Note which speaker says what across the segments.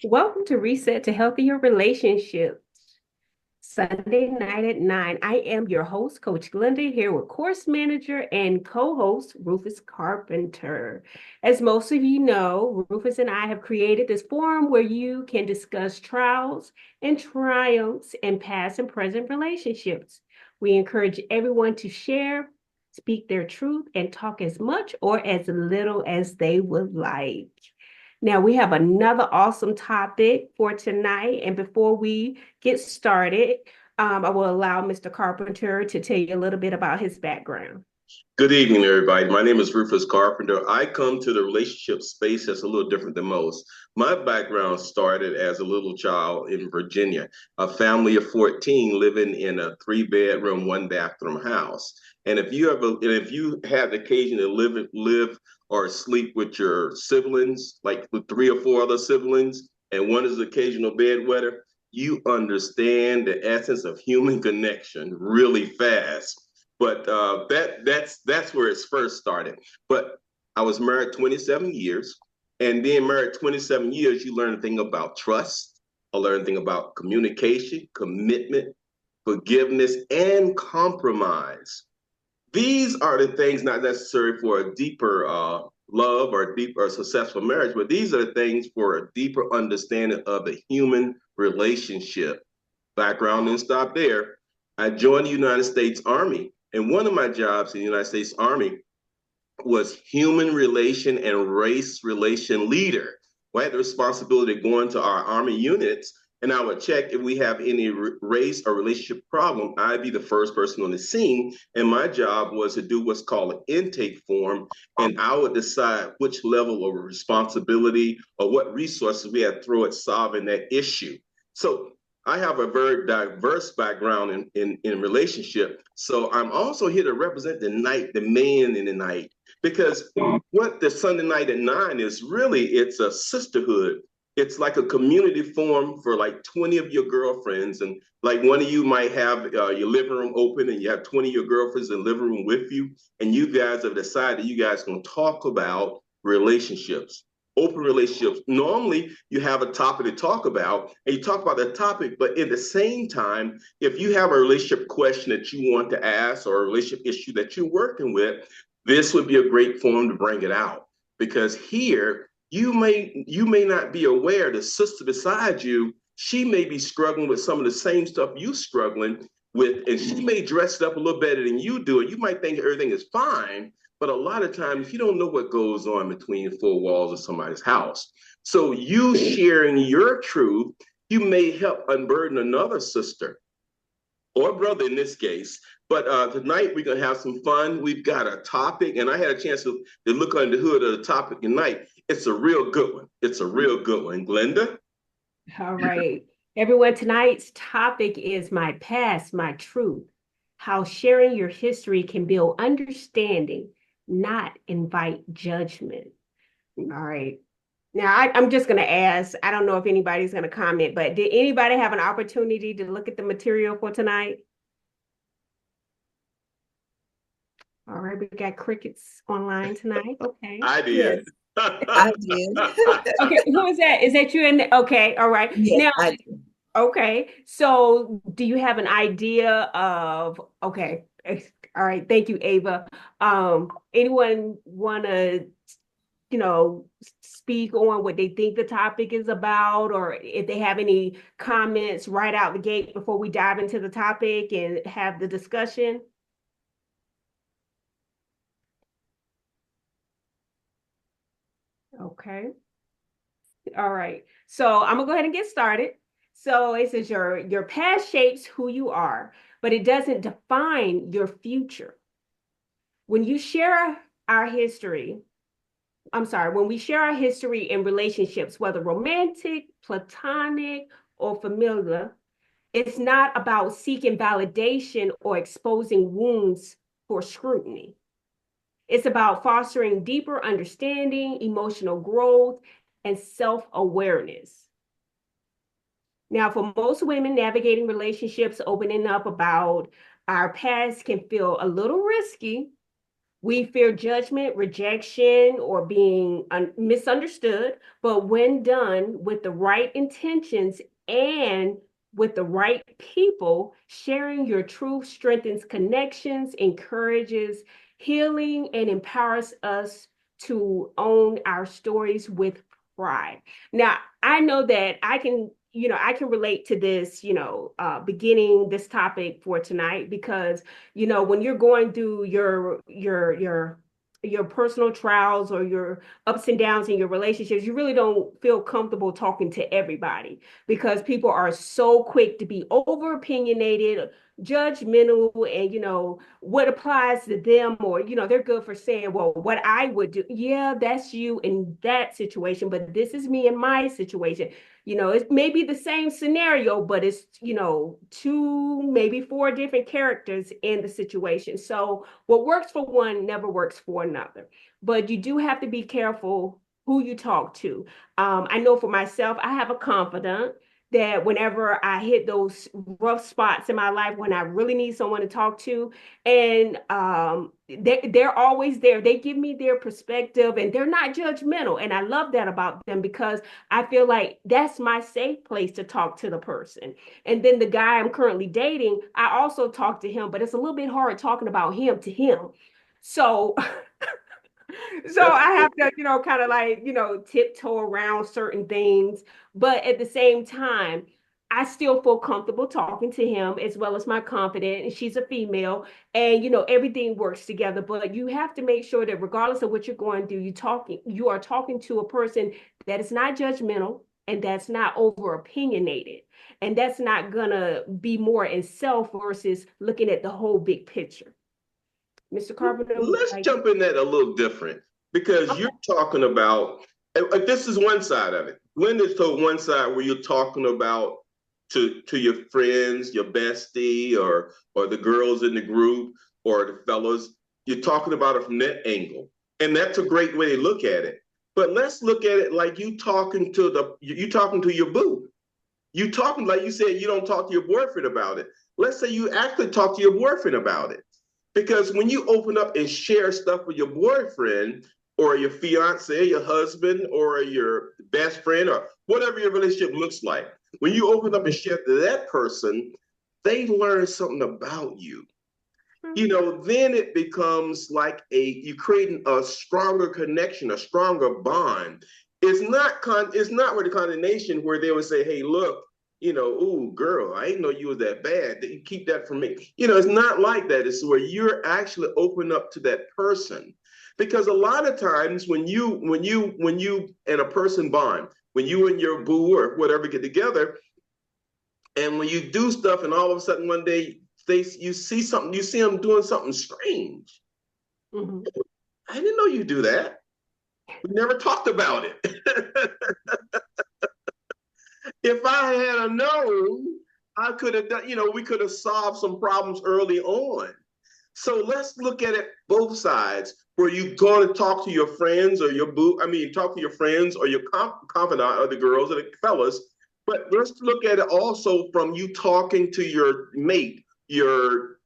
Speaker 1: Welcome to Reset to Healthier Relationships, Sunday night at 9. I am your host, Coach Glenda, here with course manager and co-host Rufus Carpenter. As most of you know, Rufus and I have created this forum where you can discuss trials and triumphs in past and present relationships. We encourage everyone to share, speak their truth, and talk as much or as little as they would like. Now, we have another awesome topic for tonight. And before we get started, I will allow Mr. Carpenter to tell you a little bit about his background.
Speaker 2: Good evening, everybody. My name is Rufus Carpenter. I come to the relationship space that's a little different than most. My background started as a little child in Virginia, a family of 14 living in a three-bedroom, one-bathroom house. And if you had the occasion to live or sleep with your siblings, like with three or four other siblings, and one is the occasional bedwetter, you understand the essence of human connection really fast. But that's where it's first started. But I was married 27 years, and being married 27 years, you learn a thing about trust. I learned a thing about communication, commitment, forgiveness, and compromise. These are the things not necessary for a deeper love or deeper successful marriage, but these are the things for a deeper understanding of the human relationship. Background didn't stop there. I joined the United States Army, and one of my jobs in the United States Army was human relation and race relation leader. We had the responsibility of going to our Army units, and I would check if we have any race or relationship problem. I'd be the first person on the scene, and my job was to do what's called an intake form, and I would decide which level of responsibility or what resources we had to throw at solving that issue. So I have a very diverse background in relationship. So I'm also here to represent the night, the man in the night, because what the Sunday night at 9 is really, it's a sisterhood. It's like a community forum for like 20 of your girlfriends. And like one of you might have your living room open and you have 20 of your girlfriends in the living room with you. And you guys have decided you guys are going to talk about relationships, open relationships. Normally, you have a topic to talk about, and you talk about that topic, but at the same time, if you have a relationship question that you want to ask or a relationship issue that you're working with, this would be a great forum to bring it out. Because here, you may not be aware the sister beside you, she may be struggling with some of the same stuff you're struggling with, and she may dress it up a little better than you do, and you might think everything is fine, but a lot of times you don't know what goes on between the four walls of somebody's house. So you sharing your truth, you may help unburden another sister or brother in this case. But tonight we're gonna have some fun. We've got a topic, and I had a chance to look under the hood of the topic tonight. It's a real good one. It's a real good one. Glenda?
Speaker 1: All right. Everyone, tonight's topic is my past, my truth. How sharing your history can build understanding, not invite judgment. All right. Now, I'm just going to ask, I don't know if anybody's going to comment, but did anybody have an opportunity to look at the material for tonight? All right, we got crickets online tonight. Okay.
Speaker 2: I
Speaker 3: Yes,
Speaker 2: did.
Speaker 3: I did.
Speaker 1: Okay, who is that? Is that you in okay, all right.
Speaker 3: Yes,
Speaker 1: Now,
Speaker 3: I did.
Speaker 1: okay, so do you have an idea of okay, all right, thank you, Ava. Anyone wanna, speak on what they think the topic is about, or if they have any comments right out the gate before we dive into the topic and have the discussion? Okay. All right. So I'm gonna go ahead and get started. So it says your past shapes who you are, but it doesn't define your future. When you share our history, when we share our history in relationships, whether romantic, platonic, or familiar, it's not about seeking validation or exposing wounds for scrutiny. It's about fostering deeper understanding, emotional growth, and self-awareness. Now, for most women, navigating relationships, opening up about our past can feel a little risky, We fear judgment, rejection, or being misunderstood. But when done with the right intentions and with the right people, sharing your truth strengthens connections, encourages healing, and empowers us to own our stories with pride. Now, I know that I can relate to this, beginning this topic for tonight because, when you're going through your personal trials or your ups and downs in your relationships, you really don't feel comfortable talking to everybody because people are so quick to be over opinionated, judgmental, and what applies to them, or they're good for saying, well, what I would do. Yeah, that's you in that situation, but this is me in my situation. It may be the same scenario, but it's, two, maybe four different characters in the situation. So what works for one never works for another. But you do have to be careful who you talk to. I know for myself, I have a confidant that whenever I hit those rough spots in my life, when I really need someone to talk to, and they're always there. They give me their perspective and they're not judgmental. And I love that about them because I feel like that's my safe place to talk to the person. And then the guy I'm currently dating, I also talk to him, but it's a little bit hard talking about him to him. So so
Speaker 2: That's
Speaker 1: I have to, kind of like, tiptoe around certain things. But at the same time, I still feel comfortable talking to him as well as my confidant. And she's a female. And, everything works together. But you have to make sure that regardless of what you're going through, you are talking to a person that is not judgmental and that's not over opinionated. And that's not gonna be more in self versus looking at the whole big picture. Mr. Carpenter, would you
Speaker 2: Let's
Speaker 1: like?
Speaker 2: jump in that a little different because you're
Speaker 1: Okay.
Speaker 2: talking about this is one side of it. Linda's told one side where you're talking about to your friends, your bestie, or the girls in the group, or the fellas. You're talking about it from that angle, and that's a great way to look at it. But let's look at it like you talking to your boo. You talking like you said you don't talk to your boyfriend about it. Let's say you actually talk to your boyfriend about it. Because when you open up and share stuff with your boyfriend or your fiance, your husband, or your best friend, or whatever your relationship looks like, when you open up and share to that person, they learn something about you. Then it becomes like you creating a stronger connection, a stronger bond. It's not with the condemnation where they would say, hey, look, ooh, girl, I didn't know you was that bad. You keep that from me. It's not like that. It's where you're actually open up to that person. Because a lot of times when you and a person bond, when you and your boo or whatever get together, and when you do stuff and all of a sudden one day you see something, you see them doing something strange.
Speaker 1: Mhm.
Speaker 2: I didn't know you do that. We never talked about it. If I had known, I could have done, we could have solved some problems early on. So let's look at it both sides, where you go to talk to your friends or talk to your friends or your confidant or the girls or the fellas. But let's look at it also from you talking to your mate, your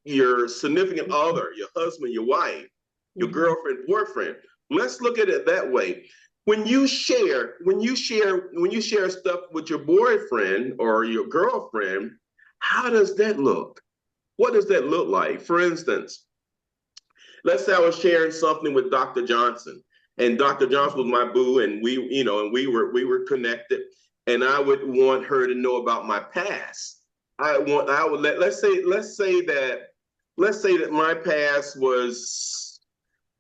Speaker 2: significant other, your husband, your wife, your
Speaker 1: Mhm.
Speaker 2: girlfriend, boyfriend. Let's look at it that way. When you share stuff with your boyfriend or your girlfriend, how does that look? What does that look like? For instance, let's say I was sharing something with Dr. Johnson, and Dr. Johnson was my boo, and we were connected, and I would want her to know about my past. Let's say that my past was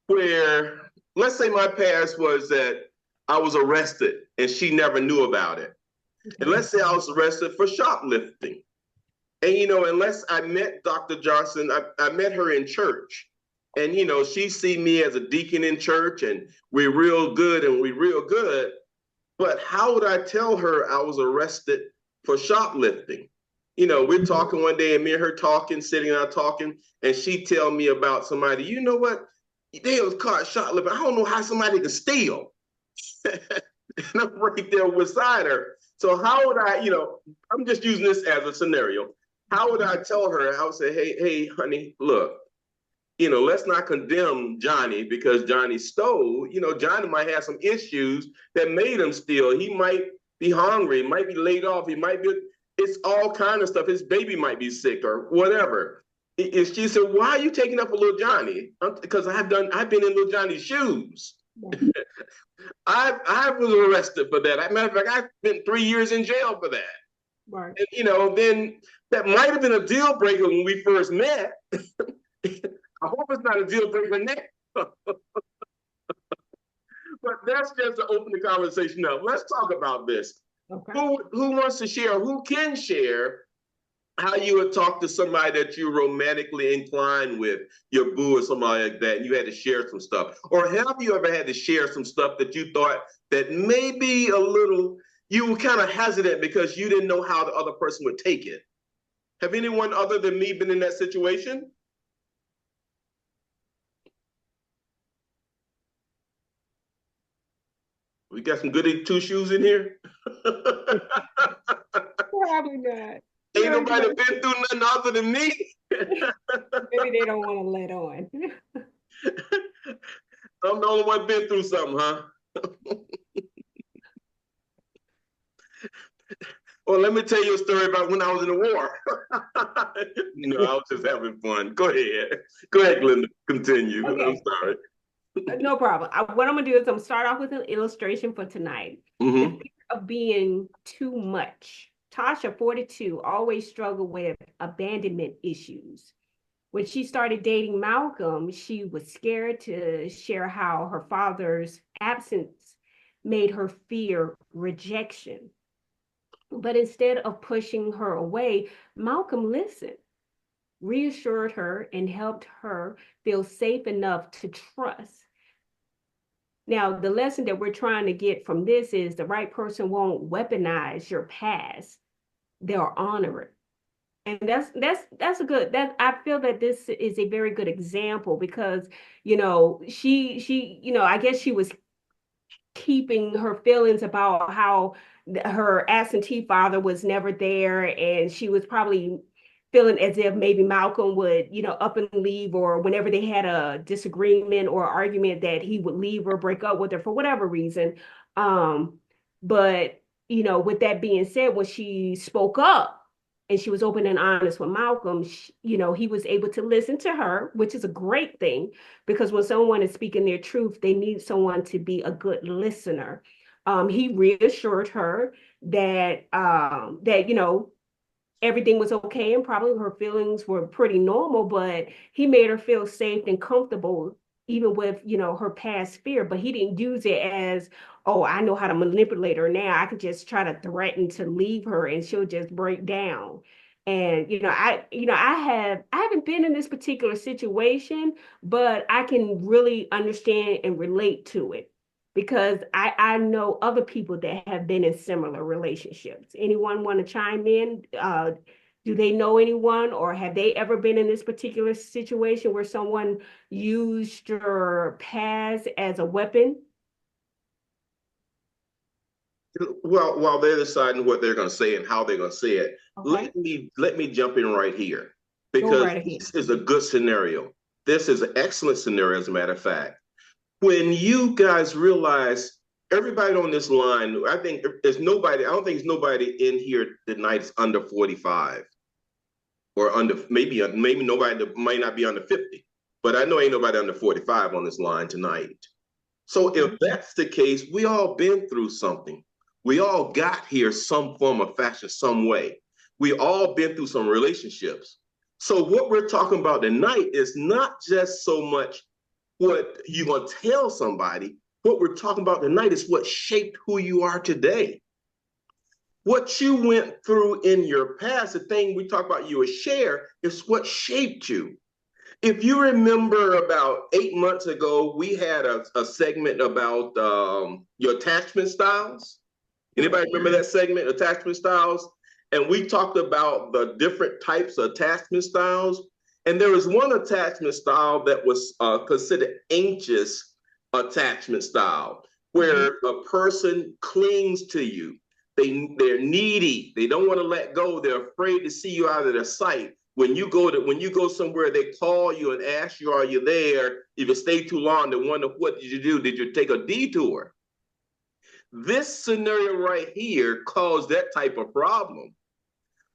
Speaker 2: where let's say my past was that I was arrested and she never knew about it. And
Speaker 1: Okay.
Speaker 2: let's say I was arrested for shoplifting. And unless I met Dr. Johnson, I met her in church. And she see me as a deacon in church, and we're real good and we're real good. But how would I tell her I was arrested for shoplifting? We're talking one day, and me and her talking, sitting out talking, and she tell me about somebody. You know what? They was caught shoplifting. I don't know how somebody can steal. And I'm right there beside her. So how would I, I'm just using this as a scenario. How would I tell her? I would say, hey, honey, look, let's not condemn Johnny because Johnny stole. Johnny might have some issues that made him steal. He might be hungry, might be laid off, it's all kind of stuff. His baby might be sick or whatever. And she said, why are you taking up for little Johnny? Because I've been in little Johnny's shoes. I was arrested for that. As a matter of fact, I spent 3 years in jail for that.
Speaker 1: Right.
Speaker 2: And, then that might have been a deal breaker when we first met. I hope it's not a deal breaker now. But that's just to open the conversation up. Let's talk about this.
Speaker 1: Okay.
Speaker 2: Who wants to share? Who can share how you would talk to somebody that you're romantically inclined with, your boo or somebody like that, and you had to share some stuff? Or have you ever had to share some stuff that you thought that maybe you were kind of hesitant because you didn't know how the other person would take it? Have anyone other than me been in that situation? We got some goody two shoes in here.
Speaker 1: Probably not.
Speaker 2: Ain't nobody been through nothing other than me.
Speaker 1: Maybe they don't want to let on.
Speaker 2: I'm the only one been through something, huh? Well, let me tell you a story about when I was in the war. I was just having fun. Go ahead, Glenda. Continue. Okay. I'm sorry.
Speaker 1: No problem. What I'm going to do is I'm going to start off with an illustration for tonight.
Speaker 2: Mm-hmm.
Speaker 1: The fear of being too much. Tasha, 42, always struggled with abandonment issues. When she started dating Malcolm, she was scared to share how her father's absence made her fear rejection. But instead of pushing her away, Malcolm listened, reassured her, and helped her feel safe enough to trust. Now, the lesson that we're trying to get from this is the right person won't weaponize your past. They'll honor it. And that's a good, I feel that this is a very good example because, she, I guess she was keeping her feelings about how her absentee father was never there. And she was probably feeling as if maybe Malcolm would, up and leave, or whenever they had a disagreement or argument that he would leave or break up with her for whatever reason. But, with that being said, when she spoke up and she was open and honest with Malcolm, he was able to listen to her, which is a great thing, because when someone is speaking their truth, they need someone to be a good listener. He reassured her that, everything was okay and probably her feelings were pretty normal, but he made her feel safe and comfortable, even with, her past fear. But he didn't use it as, oh, I know how to manipulate her now. I could just try to threaten to leave her and she'll just break down. And, I haven't been in this particular situation, but I can really understand and relate to it, because I know other people that have been in similar relationships. Anyone want to chime in? Do they know anyone, or have they ever been in this particular situation where someone used your past as a weapon?
Speaker 2: Well, while they're deciding what they're going to say and how they're going to say it, okay, let me jump in right here, because this is a good scenario. This is an excellent scenario, as a matter of fact. When you guys realize, everybody on this line, I don't think there's nobody in here tonight is under 45, or under, maybe nobody that might not be under 50, but I know ain't nobody under 45 on this line tonight. So if that's the case, we all been through something. We all got here some form of fashion, some way. We all been through some relationships. So what we're talking about tonight is not just so much what you're going to tell somebody. What we're talking about tonight is what shaped who you are today. What you went through in your past, the thing we talk about you a share, is what shaped you. If you remember, about 8 months ago, we had a segment about your attachment styles. Anybody remember that segment, attachment styles? And we talked about the different types of attachment styles. And there was one attachment style that was considered anxious attachment style, where a person clings to you. They're needy. They don't want to let go. They're afraid to see you out of their sight. When you go somewhere, they call you and ask you, "Are you there?" If you stay too long, they wonder, "What did you do? Did you take a detour?" This scenario right here caused that type of problem.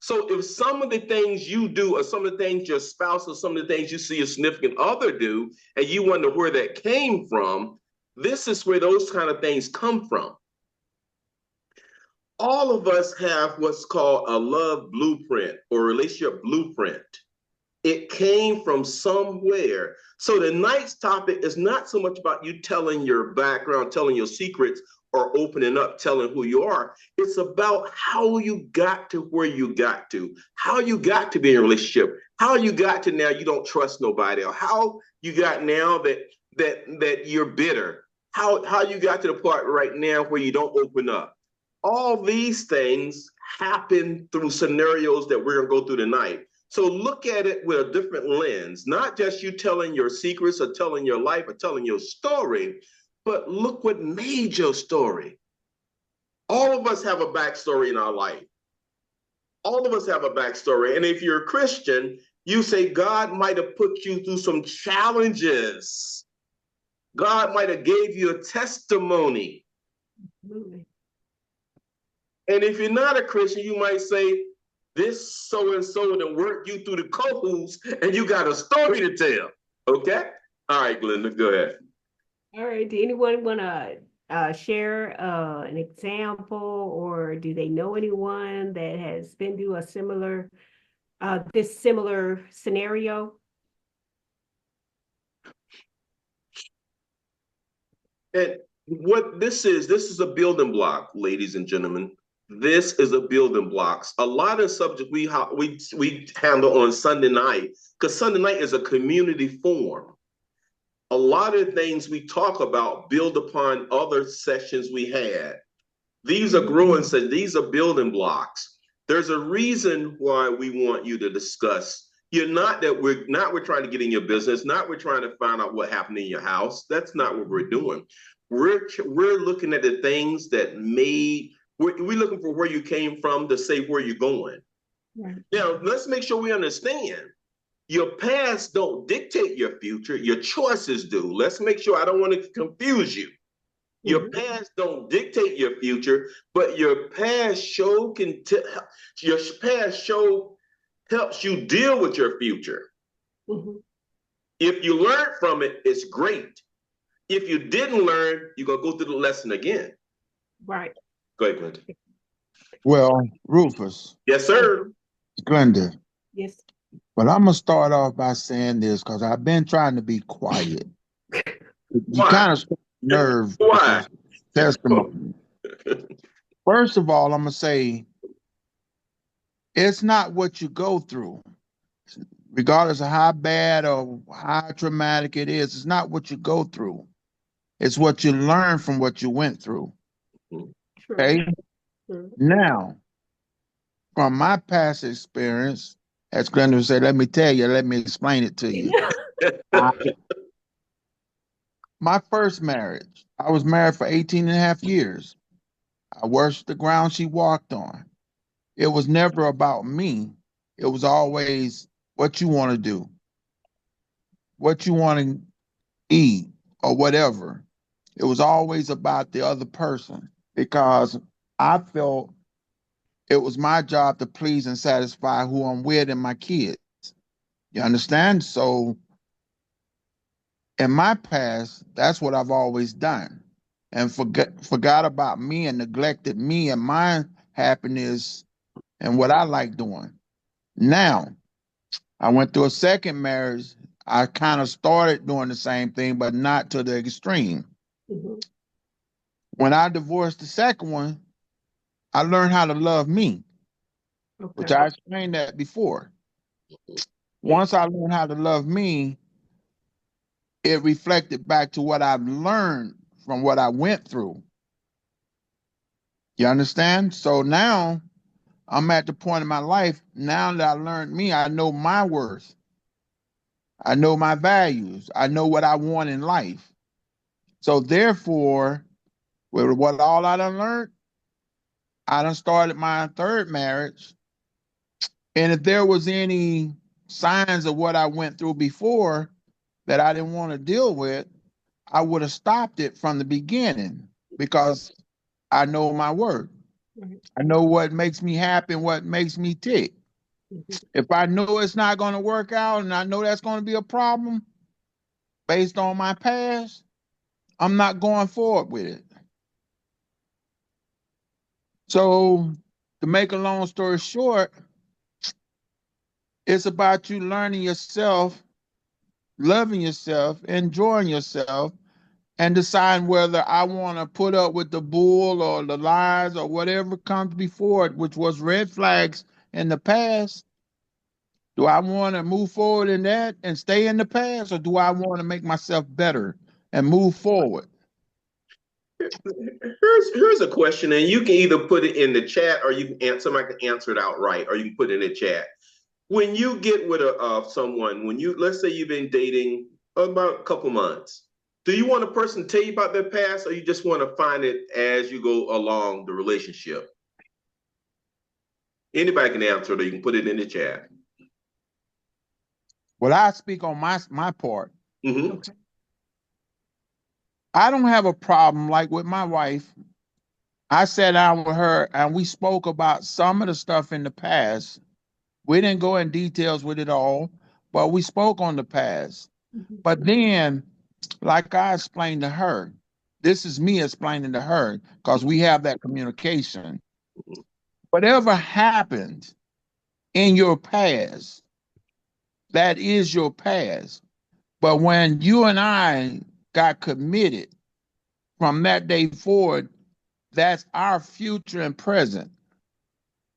Speaker 2: So if some of the things you do, or some of the things your spouse, or some of the things you see a significant other do, and you wonder where that came from, this is where those kind of things come from. All of us have what's called a love blueprint or relationship blueprint. It came from somewhere. So tonight's topic is not so much about you telling your background, telling your secrets, or opening up, telling who you are. It's about how you got to where you got to, how you got to be in a relationship, how you got to now you don't trust nobody, or how you got now that you're bitter, how you got to the part right now where you don't open up. All these things happen through scenarios that we're going to go through tonight. So look at it with a different lens, not just you telling your secrets or telling your life or telling your story, but look what made your story. All of us have a backstory in our life. All of us have a backstory. And if you're a Christian, you say God might have put you through some challenges. God might have gave you a testimony.
Speaker 1: Absolutely.
Speaker 2: And if you're not a Christian, you might say, this so-and-so that worked you through the coals and you got a story to tell. Okay? All right, Glenda, go ahead.
Speaker 1: All right. Do anyone want to share an example, or do they know anyone that has been through a similar, this similar scenario?
Speaker 2: And what this is a building block, ladies and gentlemen. This is a building blocks. A lot of subjects we handle on Sunday night, because Sunday night is a community forum. A lot of things we talk about build upon other sessions we had. These are growing sessions. These are building blocks. There's a reason why we want you to discuss. You're not that we're trying to get in your business, not we're trying to find out what happened in your house. That's not what we're doing. We're looking at the things that made we're looking for where you came from to say where you're going.
Speaker 1: Right.
Speaker 2: Now, let's make sure we understand. Your past don't dictate your future. Your choices do. Let's make sure I don't want to confuse you. Your past don't dictate your future, but your past your past show helps you deal with your future. If you learn from it, it's great. If you didn't learn, you're gonna go through the lesson again.
Speaker 1: Right.
Speaker 2: Go ahead, Glenda.
Speaker 3: Well, Rufus,
Speaker 2: Yes, sir.
Speaker 3: Glenda,
Speaker 1: Yes.
Speaker 3: but I'm gonna start off by saying this because I've been trying to be quiet. You kind of struck a nerve with
Speaker 2: Why?
Speaker 3: your testimony. First of all, I'm gonna say it's not what you go through, regardless of how bad or how traumatic it is. It's not what you go through. It's what you learn from what you went through.
Speaker 1: True.
Speaker 3: Okay.
Speaker 1: True.
Speaker 3: Now, from my past experience, as Glenda said, let me tell you, let me explain it to you. My first marriage, I was married for 18 and a half years. I worshiped the ground she walked on. It was never about me. It was always what you want to do, what you want to eat, or whatever. It was always about the other person because I felt it was my job to please and satisfy who I'm with and my kids. You understand? So in my past, that's what I've always done, and forgot about me and neglected me and my happiness and what I like doing. Now, I went through a second marriage. I kind of started doing the same thing, but not to the extreme. When I divorced the second one, I learned how to love me, which I explained that before. Once I learned how to love me, it reflected back to what I've learned from what I went through. You understand? So now I'm at the point in my life, now that I learned me, I know my worth. I know my values. I know what I want in life. So therefore, with what all I done learned, I done started my third marriage. And if there was any signs of what I went through before that I didn't want to deal with, I would have stopped it from the beginning because I know my worth. I know what makes me happy and what makes me tick. If I know it's not going to work out and I know that's going to be a problem based on my past, I'm not going forward with it. So, to make a long story short, it's about you learning yourself, loving yourself, enjoying yourself, and deciding whether I want to put up with the bull or the lies or whatever comes before it, which was red flags in the past. Do I want to move forward in that and stay in the past, or do I want to make myself better and move forward?
Speaker 2: Here's a question, and you can either put it in the chat or you can answer. Somebody can answer it outright, or you can put it in the chat. When you get with someone, let's say you've been dating about a couple months, do you want a person to tell you about their past, or you just want to find it as you go along the relationship? Anybody can answer it, or you can put it in the chat.
Speaker 3: Well, I speak on my part.
Speaker 2: Mm-hmm.
Speaker 3: I don't have a problem like with my wife. I sat down with her and we spoke about some of the stuff in the past. We didn't go in details with it all, but we spoke on the past. But then, like I explained to her, this is me explaining to her because we have that communication. Whatever happened in your past, that is your past. But when you and I got committed from that day forward, that's our future and present.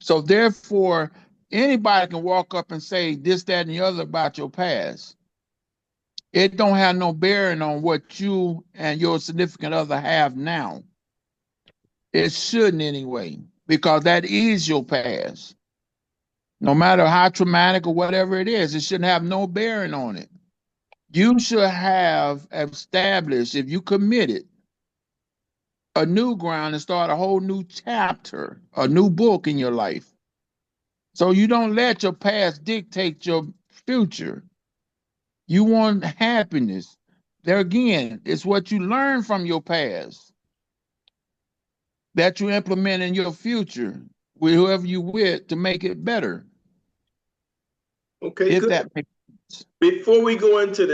Speaker 3: So therefore, anybody can walk up and say this, that, and the other about your past. It don't have no bearing on what you and your significant other have now. It shouldn't anyway, because that is your past. No matter how traumatic or whatever it is, it shouldn't have no bearing on it. You should have established, if you committed, a new ground and start a whole new chapter, a new book in your life. So you don't let your past dictate your future. You want happiness. There again, it's what you learn from your past that you implement in your future with whoever you with to make it better.
Speaker 2: Okay,
Speaker 3: If
Speaker 2: good.
Speaker 3: that makes sense.
Speaker 2: Before we go into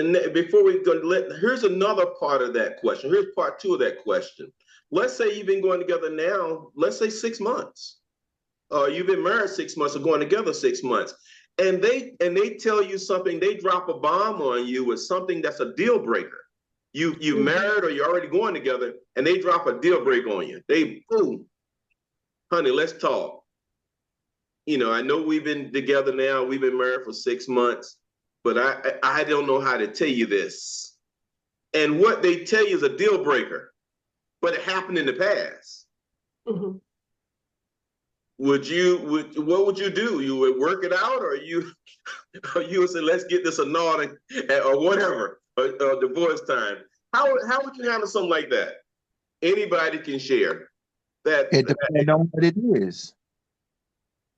Speaker 2: here's another part of that question. Here's part two of that question. Let's say you've been going together now, let's say 6 months. You've been married 6 months or going together 6 months. And they tell you something, they drop a bomb on you with something that's a deal breaker. You married or you're already going together, and they drop a deal breaker on you. They, boom, honey, let's talk. I know we've been together now, we've been married for 6 months, but I don't know how to tell you this. And what they tell you is a deal breaker, but it happened in the past. Mm-hmm. What would you do? You would work it out, or you would say, let's get this annulled or whatever, or divorce time. How would you handle something like that? Anybody can share that.
Speaker 3: It depends on what it is.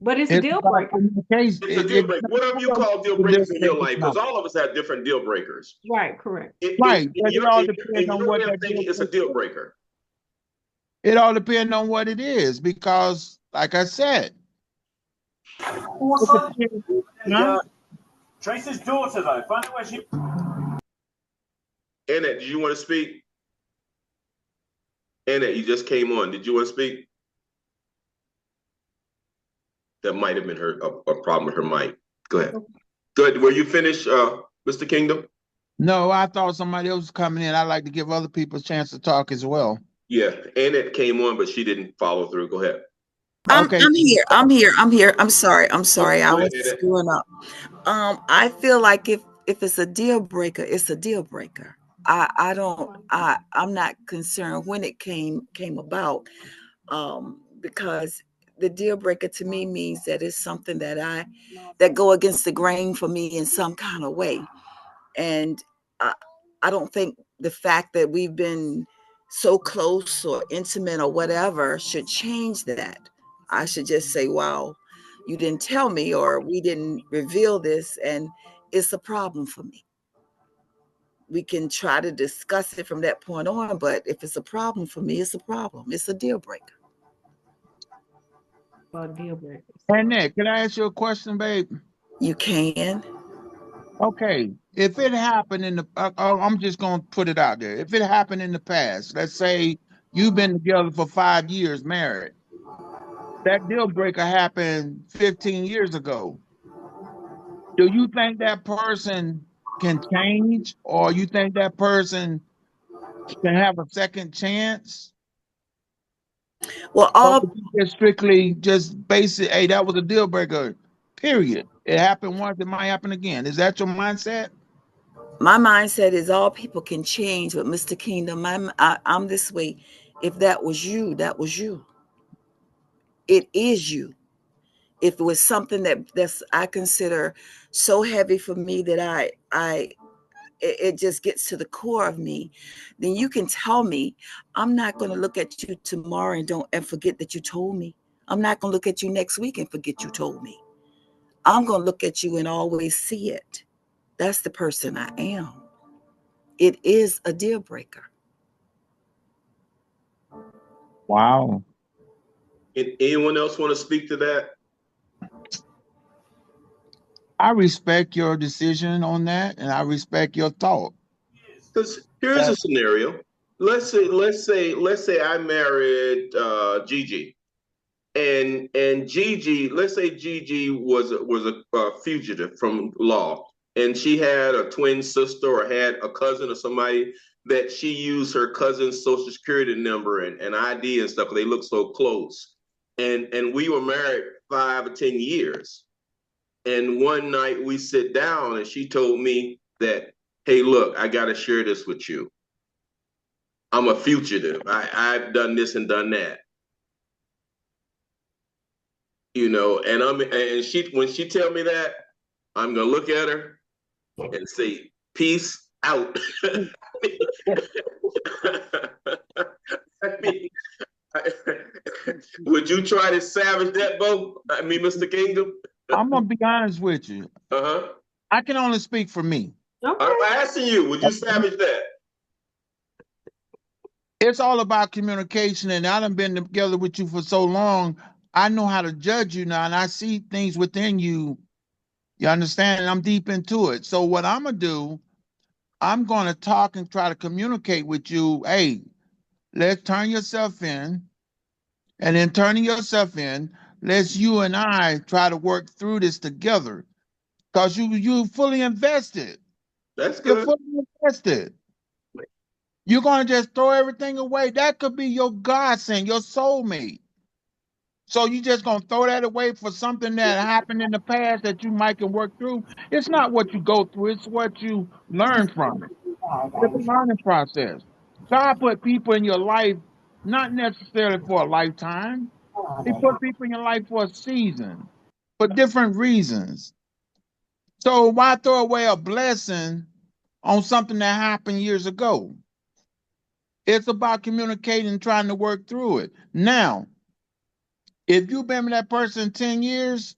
Speaker 1: But it's a deal breaker.
Speaker 2: It's a deal breaker. Whatever you call deal breakers in your life, because all of us have different deal breakers.
Speaker 1: Right, correct.
Speaker 3: Right. It all depends on what that
Speaker 2: deal is a deal breaker.
Speaker 3: It all depends on what it is, because, like I said,
Speaker 4: Trace's daughter, though. Find out where she.
Speaker 2: Annette, did you want to speak? Annette, you just came on. Did you want to speak? That might have been a problem with her mic. Go ahead. Good. Were you finished, Mr. Kingdom?
Speaker 3: No, I thought somebody else was coming in. I'd like to give other people a chance to talk as well.
Speaker 2: Yeah, Annette came on, but she didn't follow through. Go ahead.
Speaker 5: Okay. I'm here. I'm sorry. I was screwing up. I feel like if it's a deal breaker, it's a deal breaker. I'm not concerned when it came about, because the deal breaker to me means that it's something that go against the grain for me in some kind of way. And I don't think the fact that we've been so close or intimate or whatever should change that. I should just say, wow, you didn't tell me, or we didn't reveal this, and it's a problem for me. We can try to discuss it from that point on, but if it's a problem for me, it's a problem. It's a deal breaker.
Speaker 1: Well, deal breakers.
Speaker 3: Hey, Nick, can I ask you a question, babe?
Speaker 5: You can.
Speaker 3: Okay, if it happened in the, I'm just gonna put it out there. If it happened in the past, let's say you've been together for 5 years, married. That deal breaker happened 15 years ago. Do you think that person can change, or you think that person can have a second chance?
Speaker 5: Well,
Speaker 3: Or
Speaker 5: all
Speaker 3: would you just strictly just base it, hey, that was a deal breaker, period. It happened once, it might happen again. Is that your mindset?
Speaker 5: my mindset is all people can change, but Mr. Kingdom, I'm this way. If that was you, that was you. It is you. If it was something that's I consider so heavy for me that it just gets to the core of me, then you can tell me. I'm not going to look at you tomorrow and forget that you told me. I'm not going to look at you next week and forget you told me. I'm going to look at you and always see it. That's the person I am. It is a deal breaker.
Speaker 3: Wow.
Speaker 2: Anyone else want to speak to that?
Speaker 3: I respect your decision on that, and I respect your thought.
Speaker 2: Because here's a scenario. Let's say I married Gigi, and Gigi. Let's say Gigi was a fugitive from law, and she had a twin sister or had a cousin or somebody that she used her cousin's social security number and ID and stuff. They look so close, and we were married 5 or 10 years. And one night we sit down and she told me that, hey, look, I got to share this with you. I'm a fugitive. I've done this and done that. You know, and she when she tell me that, I'm gonna look at her and say, peace out. I mean, would you try to savage that, Bo? I mean, Mr. Kingdom?
Speaker 3: I'm gonna be honest with you.
Speaker 2: Uh-huh.
Speaker 3: I can only speak for me.
Speaker 1: Okay.
Speaker 2: I'm asking you, would you savage that?
Speaker 3: It's all about communication, and I done been together with you for so long. I know how to judge you now, and I see things within you. You understand? And I'm deep into it. So what I'm gonna do, I'm gonna talk and try to communicate with you. Hey, let's turn yourself in, and in turning yourself in, let's you and I try to work through this together. Because you fully invested.
Speaker 2: That's
Speaker 3: You're
Speaker 2: good.
Speaker 3: fully invested. You're gonna just throw everything away. That could be your godsend, your soulmate. So you just gonna throw that away for something that happened in the past that you might can work through. It's not what you go through, it's what you learn from it. It's a learning process. God put people in your life not necessarily for a lifetime. He put people in your life for a season, for different reasons. So why throw away a blessing on something that happened years ago? It's about communicating and trying to work through it. Now, if you've been with that person 10 years,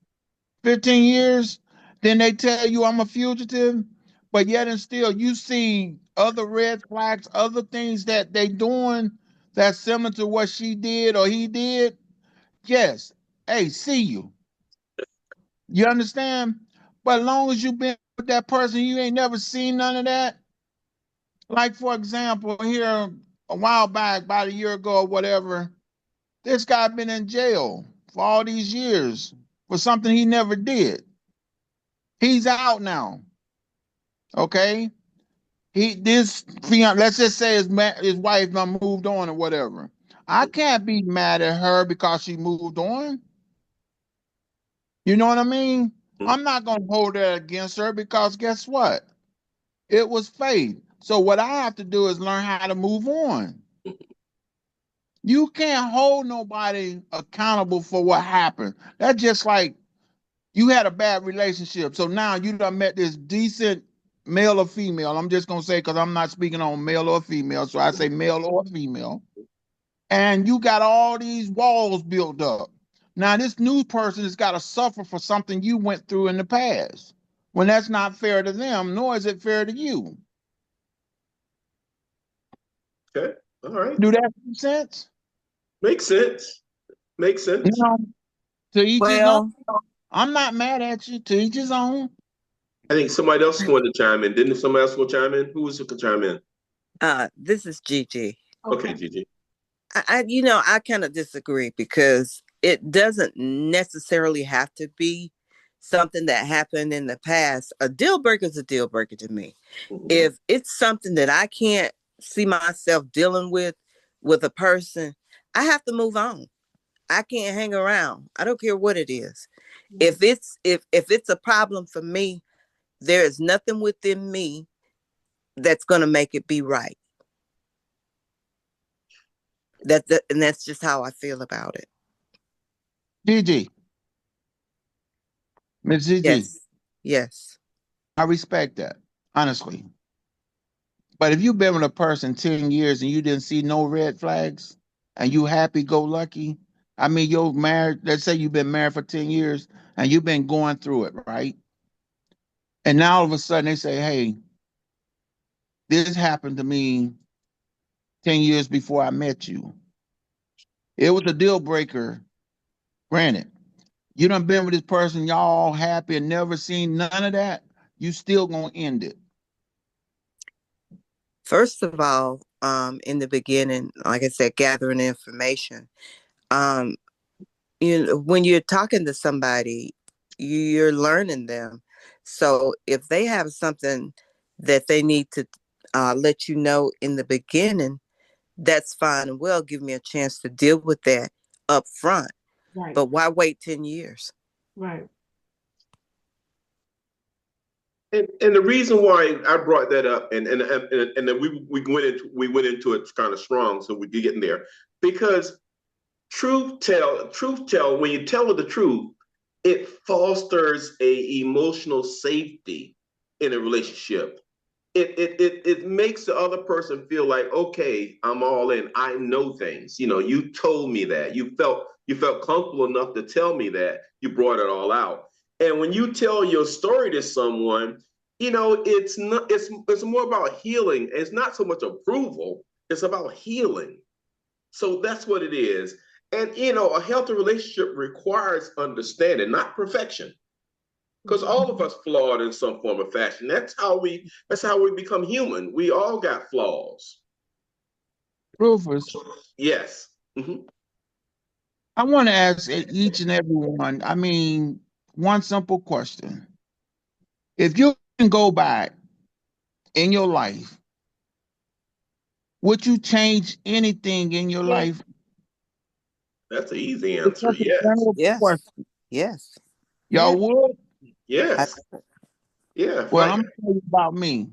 Speaker 3: 15 years, then they tell you I'm a fugitive, but yet and still you see other red flags, other things that they doing that's similar to what she did or he did. Yes. Hey, see you. You understand? But as long as you've been with that person, you ain't never seen none of that. Like, for example, here a while back, about a year ago or whatever, this guy been in jail for all these years for something he never did. He's out now. Okay. Let's just say his wife done moved on or whatever. I can't be mad at her because she moved on. You know what I mean? I'm not gonna hold that against her because guess what? It was fate. So what I have to do is learn how to move on. You can't hold nobody accountable for what happened. That's just like you had a bad relationship. So now you done met this decent male or female. I'm just gonna say because I'm not speaking on male or female, so I say male or female. And you got all these walls built up. Now this new person has got to suffer for something you went through in the past. When that's not fair to them, nor is it fair to you.
Speaker 2: Okay. All right.
Speaker 3: Do that make sense?
Speaker 2: Makes sense. Makes
Speaker 3: You
Speaker 2: sense.
Speaker 3: know, to each his own.
Speaker 5: Well,
Speaker 3: I'm not mad at you. To each his own.
Speaker 2: I think somebody else wanted to chime in. Didn't somebody else want to chime in? Who was who could chime in?
Speaker 6: This is Gigi.
Speaker 2: Okay, Gigi.
Speaker 6: I kind of disagree because it doesn't necessarily have to be something that happened in the past. A deal breaker is a deal breaker to me.
Speaker 2: Mhm.
Speaker 6: If it's something that I can't see myself dealing with a person, I have to move on. I can't hang around. I don't care what it is. If it's a problem for me, there is nothing within me that's going to make it be right. And that's just how I feel about it.
Speaker 3: Gigi. Miss Gigi.
Speaker 6: Yes.
Speaker 3: I respect that, honestly. But if you've been with a person 10 years and you didn't see no red flags and you happy go lucky, I mean, you're married, let's say you've been married for 10 years and you've been going through it, right? And now all of a sudden they say, hey, this happened to me 10 years before I met you. It was a deal breaker, granted. You done been with this person, y'all all happy and never seen none of that, you still gonna end it.
Speaker 6: First of all, in the beginning, like I said, gathering information. When you're talking to somebody, you're learning them. So if they have something that they need to let you know in the beginning, that's fine and well. Give me a chance to deal with that up front.
Speaker 1: Right.
Speaker 6: But why wait 10 years?
Speaker 1: Right.
Speaker 2: And the reason why I brought that up, and then we went into it kind of strong, so we could get in there, because truth tell, when you tell the truth, it fosters a emotional safety in a relationship. It makes the other person feel like, okay, I'm all in. I know things. You told me that. You felt comfortable enough to tell me that. You brought it all out. And when you tell your story to someone, it's more about healing. It's not so much approval. It's about healing. So that's what it is. And a healthy relationship requires understanding, not perfection. Because all of us flawed in some form of fashion. That's how we become human. We all got flaws.
Speaker 3: Rufus,
Speaker 2: Yes. Mm-hmm.
Speaker 3: I want to ask each and every one, I mean, one simple question. If you can go back in your life, would you change anything in your life?
Speaker 2: That's an easy
Speaker 3: It's
Speaker 2: answer.
Speaker 3: just a
Speaker 2: Yes.
Speaker 3: general
Speaker 6: Yes.
Speaker 3: question.
Speaker 6: Yes.
Speaker 3: Y'all would?
Speaker 2: Yes. Yeah.
Speaker 3: Well,
Speaker 2: Right.
Speaker 3: I'm gonna tell you about me.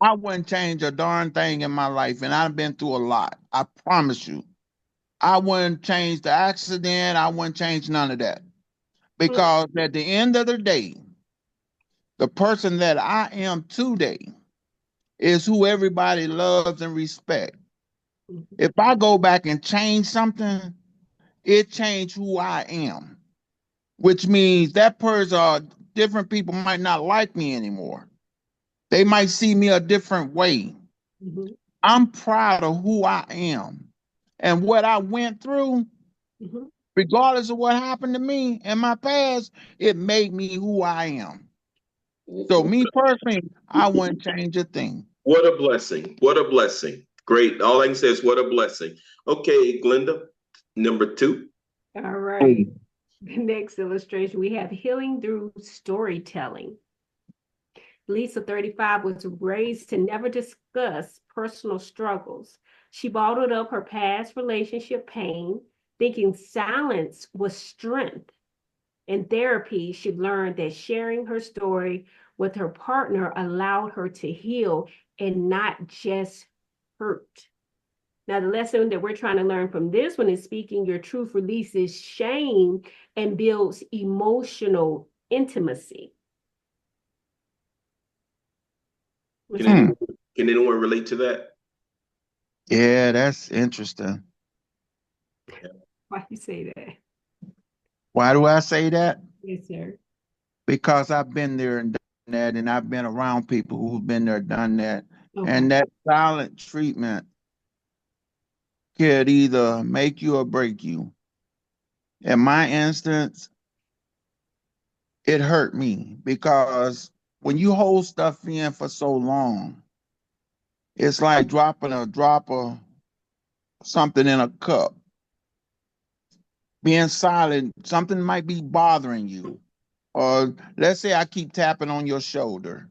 Speaker 3: I wouldn't change a darn thing in my life, and I've been through a lot. I promise you. I wouldn't change the accident. I wouldn't change none of that. Because at the end of the day, the person that I am today is who everybody loves and respects. If I go back and change something, it changed who I am, which means that person, different people might not like me anymore. They might see me a different way.
Speaker 1: Mm-hmm.
Speaker 3: I'm proud of who I am and what I went through.
Speaker 1: Mm-hmm.
Speaker 3: Regardless of what happened to me in my past, it made me who I am. So me personally, I wouldn't change a thing.
Speaker 2: What a blessing. What a blessing. Great. All I can say is what a blessing. Okay, Glenda, number 2.
Speaker 1: All right. The next illustration, we have healing through storytelling. Lisa, 35, was raised to never discuss personal struggles. She bottled up her past relationship pain, thinking silence was strength. In therapy, she learned that sharing her story with her partner allowed her to heal and not just hurt. Now, the lesson that we're trying to learn from this one is speaking your truth releases shame and builds emotional intimacy.
Speaker 2: Can anyone relate to that?
Speaker 3: Yeah, that's interesting.
Speaker 1: Why you say that?
Speaker 3: Why do I say that?
Speaker 1: Yes, sir.
Speaker 3: Because I've been there and done that, and I've been around people who've been there, done that.
Speaker 1: Okay.
Speaker 3: And that silent treatment could either make you or break you. In my instance, it hurt me because when you hold stuff in for so long, it's like dropping a drop of something in a cup. Being silent, something might be bothering you. Or let's say I keep tapping on your shoulder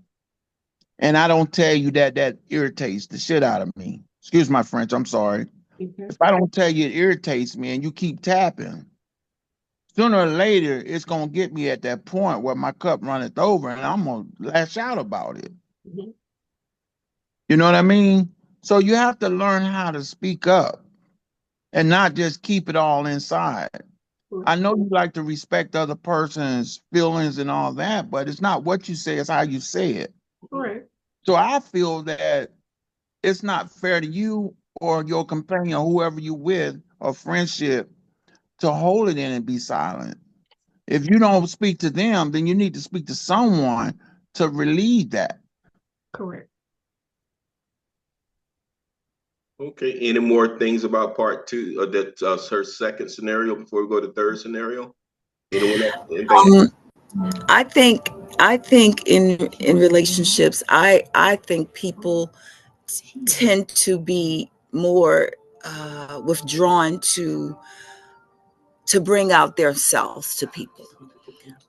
Speaker 3: and I don't tell you that that irritates the shit out of me. Excuse my French, I'm sorry.
Speaker 1: Okay.
Speaker 3: If I don't tell you it irritates me and you keep tapping, sooner or later it's gonna get me at that point where my cup runneth over and I'm gonna lash out about it.
Speaker 1: Mm-hmm.
Speaker 3: You know what I mean? So you have to learn how to speak up and not just keep it all inside. I know you like to respect other person's feelings and all that, but it's not what you say, it's how you say it.
Speaker 1: Correct.
Speaker 3: So I feel that it's not fair to you or your companion or whoever you with or friendship to hold it in and be silent. If you don't speak to them, then you need to speak to someone to relieve that.
Speaker 1: Correct.
Speaker 2: Okay. Any more things about part two of that her second scenario before we go to third scenario? Anyone else? Anything?
Speaker 5: I think in relationships, I think people tend to be more withdrawn to bring out their selves to people.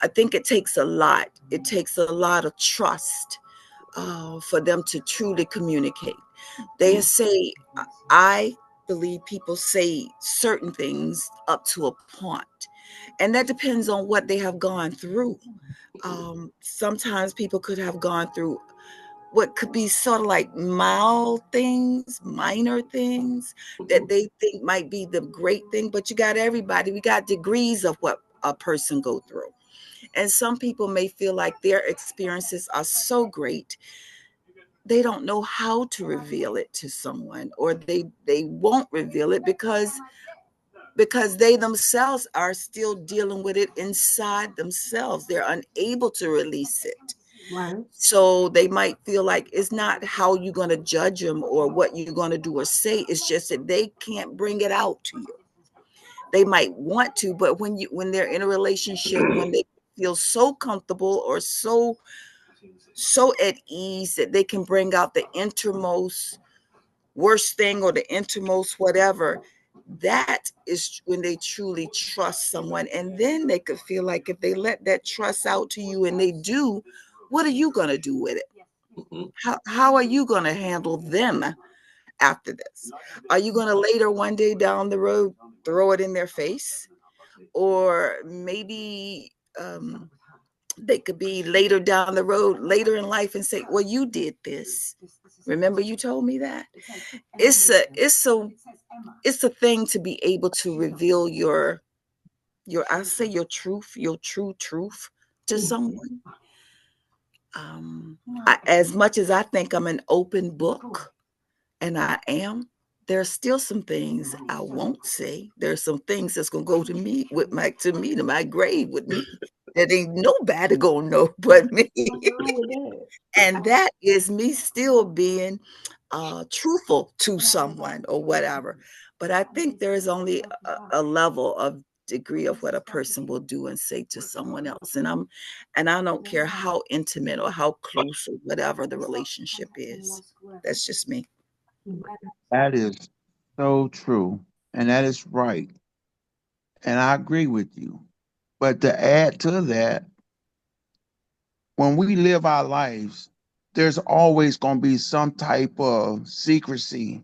Speaker 5: I think it takes a lot. It takes a lot of trust for them to truly communicate. They say, I believe people say certain things up to a point, and that depends on what they have gone through. Sometimes people could have gone through what could be sort of like mild things, minor things that they think might be the great thing, but you got everybody, we got degrees of what a person go through. And some people may feel like their experiences are so great, they don't know how to reveal it to someone, or they won't reveal it because they themselves are still dealing with it inside themselves. They're unable to release it.
Speaker 1: Right.
Speaker 5: So they might feel like it's not how you're going to judge them or what you're going to do or say. It's just that they can't bring it out to you. They might want to, but when they're in a relationship, when they feel so comfortable or so at ease that they can bring out the innermost worst thing or the innermost whatever, that is when they truly trust someone. And then they could feel like if they let that trust out to you and they do, what are you going to do with it? How are you going to handle them after this? Are you going to later one day down the road throw it in their face? Or maybe they could be later down the road, later in life, and say, well, you did this. Remember you told me that? It's a thing to be able to reveal your I say your truth, your true truth to someone. As much as I think I'm an open book, and I am, there's still some things I won't say. There's some things that's gonna go to me to my grave with me that ain't nobody gonna know but me. And that is me still being truthful to someone or whatever. But I think there is only a level of degree of what a person will do and say to someone else. And I don't care how intimate or how close or whatever the relationship is. That's just me.
Speaker 3: That is so true. And that is right. And I agree with you. But to add to that, when we live our lives, there's always going to be some type of secrecy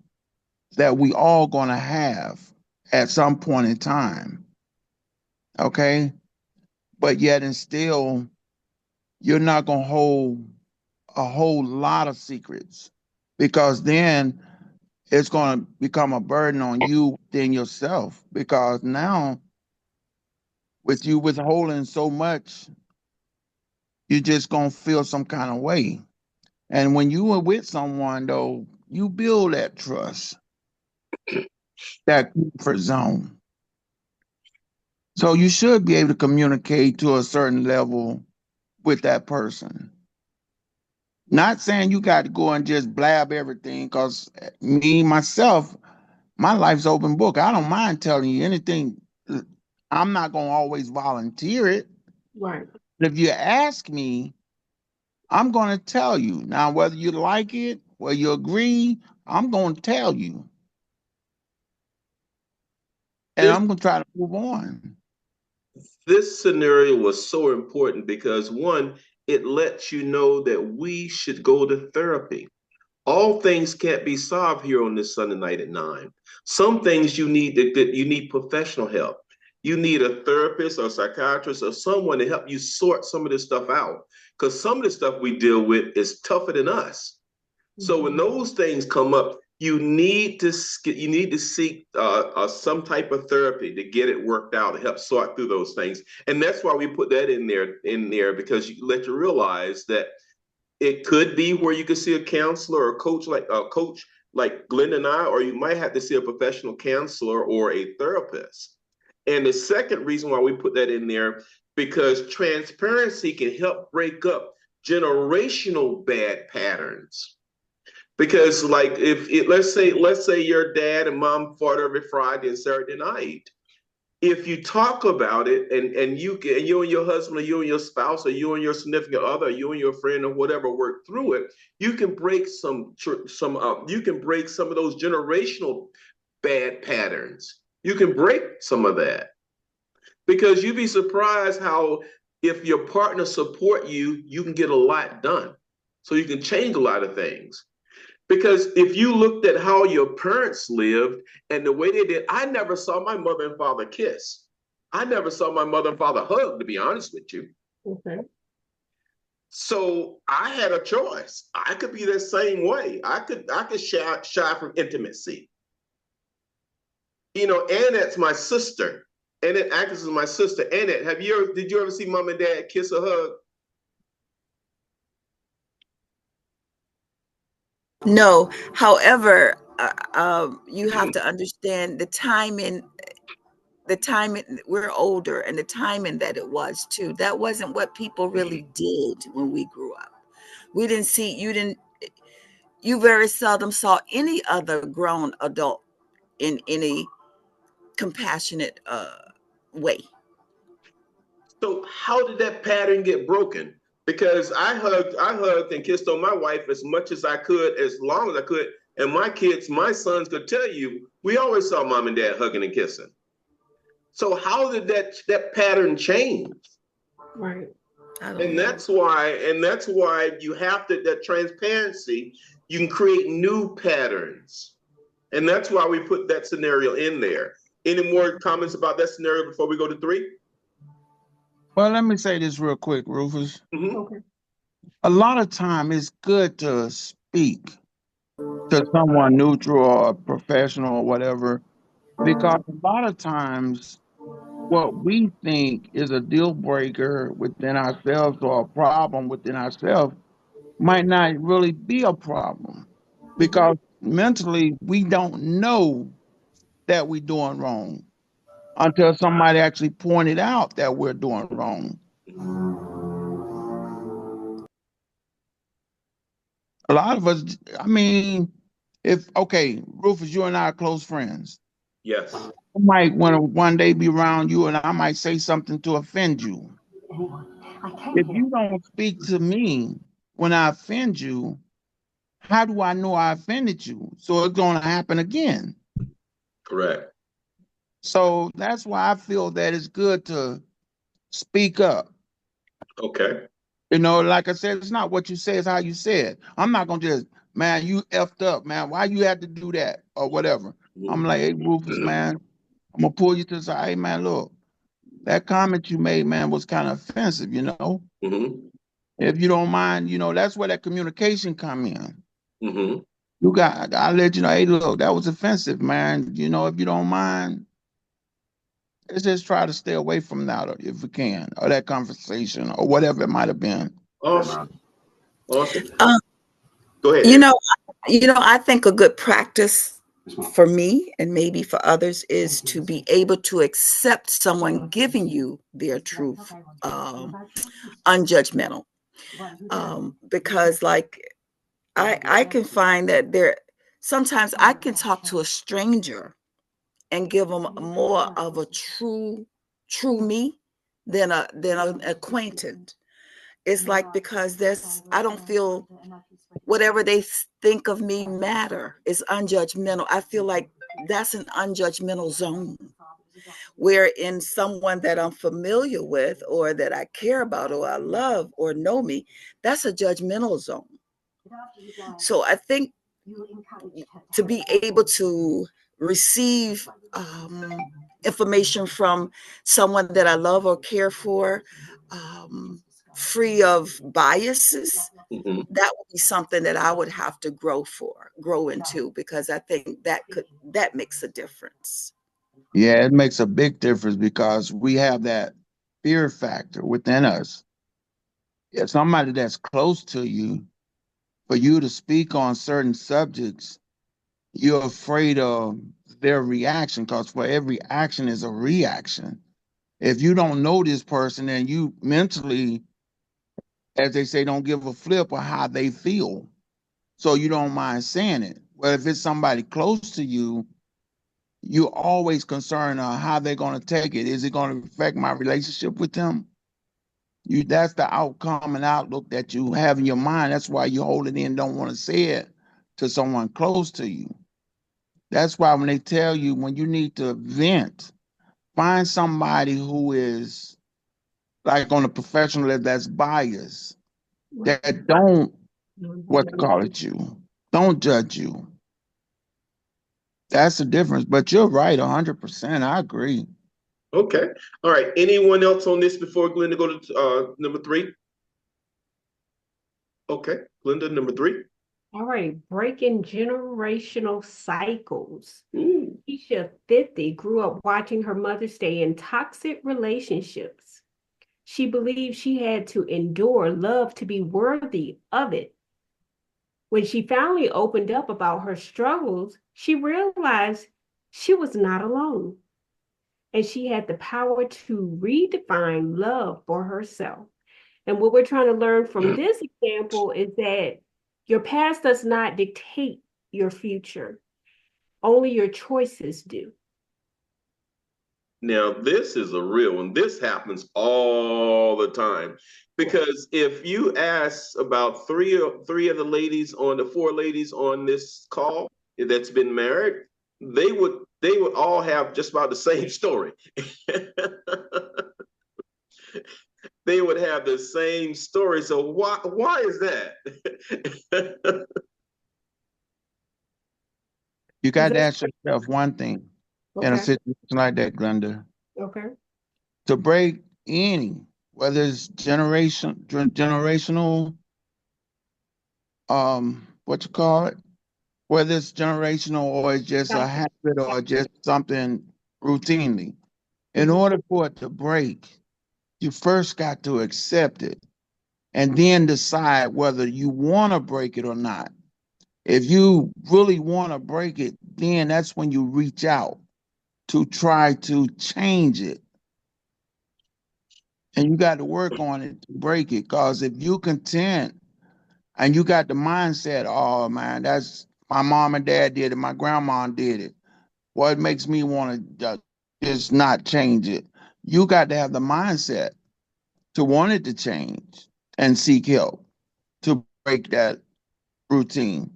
Speaker 3: that we all going to have at some point in time. Okay? But yet and still, you're not going to hold a whole lot of secrets because then it's going to become a burden on you within yourself because now with you withholding so much, you're just going to feel some kind of way. And when you are with someone, though, you build that trust, that comfort zone. So you should be able to communicate to a certain level with that person. Not saying you got to go and just blab everything, because me, myself, my life's open book. I don't mind telling you anything. I'm not going to always volunteer it.
Speaker 1: Right.
Speaker 3: But if you ask me, I'm going to tell you. Now, whether you like it, whether you agree, I'm going to tell you. And I'm going to try to move on.
Speaker 2: This scenario was so important because one, it lets you know that we should go to therapy. All things can't be solved here on this Sunday night at 9. Some things you need professional help. You need a therapist or psychiatrist or someone to help you sort some of this stuff out. Because some of the stuff we deal with is tougher than us. So when those things come up, you need to seek some type of therapy to get it worked out, to help sort through those things. And that's why we put that in there because you let you realize that it could be where you could see a counselor or a coach like Glenn and I, or you might have to see a professional counselor or a therapist. And the second reason why we put that in there, because transparency can help break up generational bad patterns. Because like let's say your dad and mom fought every Friday and Saturday night. If you talk about it and you and your husband or you and your spouse or you and your significant other, or you and your friend or whatever work through it, you can break some of those generational bad patterns. You can break some of that, because you'd be surprised how if your partner support you, you can get a lot done. So you can change a lot of things. Because if you looked at how your parents lived and the way they did, I never saw my mother and father kiss. I never saw my mother and father hug, to be honest with you.
Speaker 1: Okay.
Speaker 2: So I had a choice. I could be the same way. I could shy from intimacy. You know, Annette's my sister. Annette Atkins is my sister. Annette, did you ever see mom and dad kiss or hug?
Speaker 5: No. However, you have to understand the timing. The timing, we're older, and the timing that it was too. That wasn't what people really did when we grew up. We didn't see, you very seldom saw any other grown adult in any compassionate way.
Speaker 2: So how did that pattern get broken? Because I hugged and kissed on my wife as much as I could, as long as I could. And my sons could tell you, we always saw mom and dad hugging and kissing. So how did that pattern change?
Speaker 1: Right.
Speaker 2: And that's why you have that transparency, you can create new patterns. And that's why we put that scenario in there. Any more comments about that scenario before we go to 3?
Speaker 3: Well, let me say this real quick, Rufus.
Speaker 2: Mm-hmm.
Speaker 1: Okay.
Speaker 3: A lot of time it's good to speak to someone neutral or professional or whatever, because a lot of times what we think is a deal breaker within ourselves or a problem within ourselves might not really be a problem, because mentally we don't know that we're doing wrong until somebody actually pointed out that we're doing wrong. A lot of us, I mean, okay, Rufus, you and I are close friends.
Speaker 2: Yes.
Speaker 3: I might want to one day be around you and I might say something to offend you. If you don't speak to me when I offend you, how do I know I offended you? So it's going to happen again.
Speaker 2: Correct.
Speaker 3: So that's why I feel that it's good to speak up.
Speaker 2: Okay.
Speaker 3: You know, like I said, it's not what you say, it's how you say it. I'm not going to just, man, you effed up, man. Why you had to do that or whatever? I'm like, hey, Rufus, man, I'm going to pull you to the side. Hey, man, look, that comment you made, man, was kind of offensive, you know?
Speaker 2: Mm-hmm.
Speaker 3: If you don't mind, you know, that's where that communication come in.
Speaker 2: Mm-hmm.
Speaker 3: I'll let you know, hey, look, that was offensive, man. You know, if you don't mind, let's just try to stay away from that if we can, or that conversation, or whatever it might have been.
Speaker 2: Awesome. Awesome.
Speaker 5: Um,
Speaker 2: Go ahead.
Speaker 5: you know, I think a good practice for me and maybe for others is to be able to accept someone giving you their truth, unjudgmental. Because like I can find that sometimes I can talk to a stranger and give them more of a true me than an acquaintance. It's like, because I don't feel whatever they think of me matter. It's unjudgmental. I feel like that's an unjudgmental zone, where in someone that I'm familiar with or that I care about or I love or know me, that's a judgmental zone. So I think to be able to receive information from someone that I love or care for, free of biases,
Speaker 2: Mhm.
Speaker 5: that would be something that I would have to grow into, because I think that makes a difference.
Speaker 3: Yeah, it makes a big difference because we have that fear factor within us. If somebody that's close to you, for you to speak on certain subjects, you're afraid of their reaction, because for every action is a reaction. If you don't know this person and you mentally, as they say, don't give a flip of how they feel, so you don't mind saying it. Well, if it's somebody close to you, you're always concerned of how they're going to take it. Is it going to affect my relationship with them? That's the outcome and outlook that you have in your mind. That's why you hold it in, don't want to say it to someone close to you. That's why when they tell you when you need to vent, find somebody who is like on a professional level that's biased, that don't you, don't judge you. That's the difference. But you're right, 100%. I agree.
Speaker 2: Okay. All right. Anyone else on this before Glenda go to number 3? Okay. Glenda, number 3.
Speaker 1: All right, breaking generational cycles.
Speaker 2: Ooh.
Speaker 1: Keisha, 50, grew up watching her mother stay in toxic relationships. She believed she had to endure love to be worthy of it. When she finally opened up about her struggles, she realized she was not alone, and she had the power to redefine love for herself. And what we're trying to learn from this example is that your past does not dictate your future, only your choices do.
Speaker 2: Now, this is a real one. This happens all the time. Because if you ask about three of the ladies on the 4 ladies on this call that's been married, they would all have just about the same story. They would have the same story. So why is that?
Speaker 3: You got to ask yourself one thing in a
Speaker 1: Okay.
Speaker 3: situation like that, Glenda.
Speaker 1: Okay.
Speaker 3: To break any, whether it's generational, what you call it, whether it's generational or it's just a habit or just something routinely. In order for it to break, you first got to accept it and then decide whether you want to break it or not. If you really want to break it, then that's when you reach out to try to change it. And you got to work on it to break it. Because if you content and you got the mindset, oh man, that's my mom and dad did it, my grandma did it. What makes me want to just not change it? You got to have the mindset to want it to change and seek help to break that routine.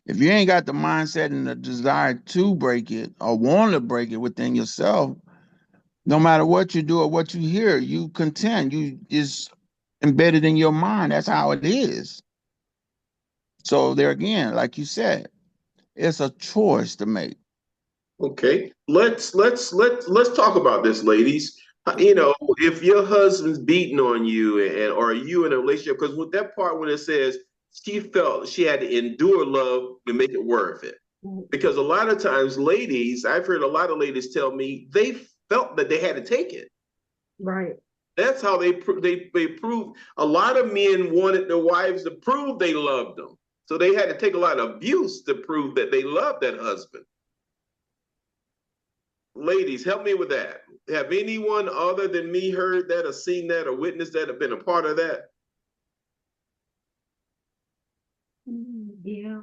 Speaker 3: If you ain't got the mindset and the desire to break it or want to break it within yourself, no matter what you do or what you hear, you contend. You just embedded in your mind. That's how it is. So there again, like you said, it's a choice to make.
Speaker 2: Okay, let's talk about this, ladies. You know, if your husband's beating on you, and or are you in a relationship, because with that part when it says she felt she had to endure love to make it worth it, because a lot of times, ladies, I've heard a lot of ladies tell me they felt that they had to take it.
Speaker 1: Right.
Speaker 2: That's how they prove. A lot of men wanted their wives to prove they loved them. So they had to take a lot of abuse to prove that they loved that husband. Ladies, help me with that. Have anyone other than me heard that or seen that or witnessed that or been a part of that?
Speaker 1: Yeah.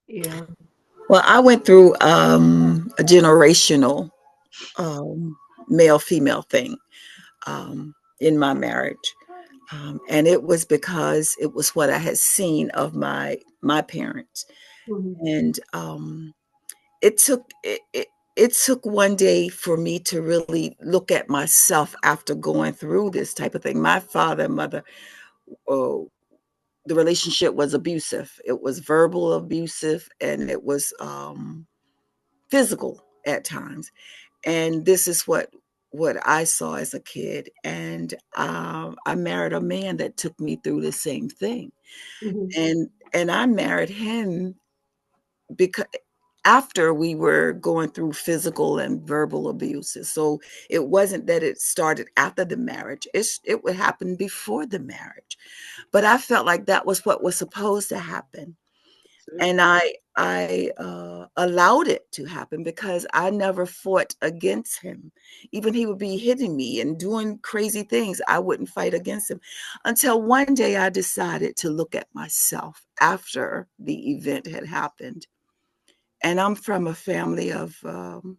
Speaker 1: Yeah.
Speaker 5: Well, I went through a generational male-female thing in my marriage. And it was because it was what I had seen of my parents.
Speaker 1: Mm-hmm.
Speaker 5: And it took it took one day for me to really look at myself after going through this type of thing. My father and mother, oh, the relationship was abusive. It was verbal abusive, and it was physical at times. And this is what I saw as a kid. And I married a man that took me through the same thing.
Speaker 1: Mm-hmm.
Speaker 5: And I married him because after we were going through physical and verbal abuses. So it wasn't that it started after the marriage. It would happen before the marriage. But I felt like that was what was supposed to happen. And I allowed it to happen because I never fought against him. Even he would be hitting me and doing crazy things, I wouldn't fight against him until one day I decided to look at myself after the event had happened. And I'm from a family of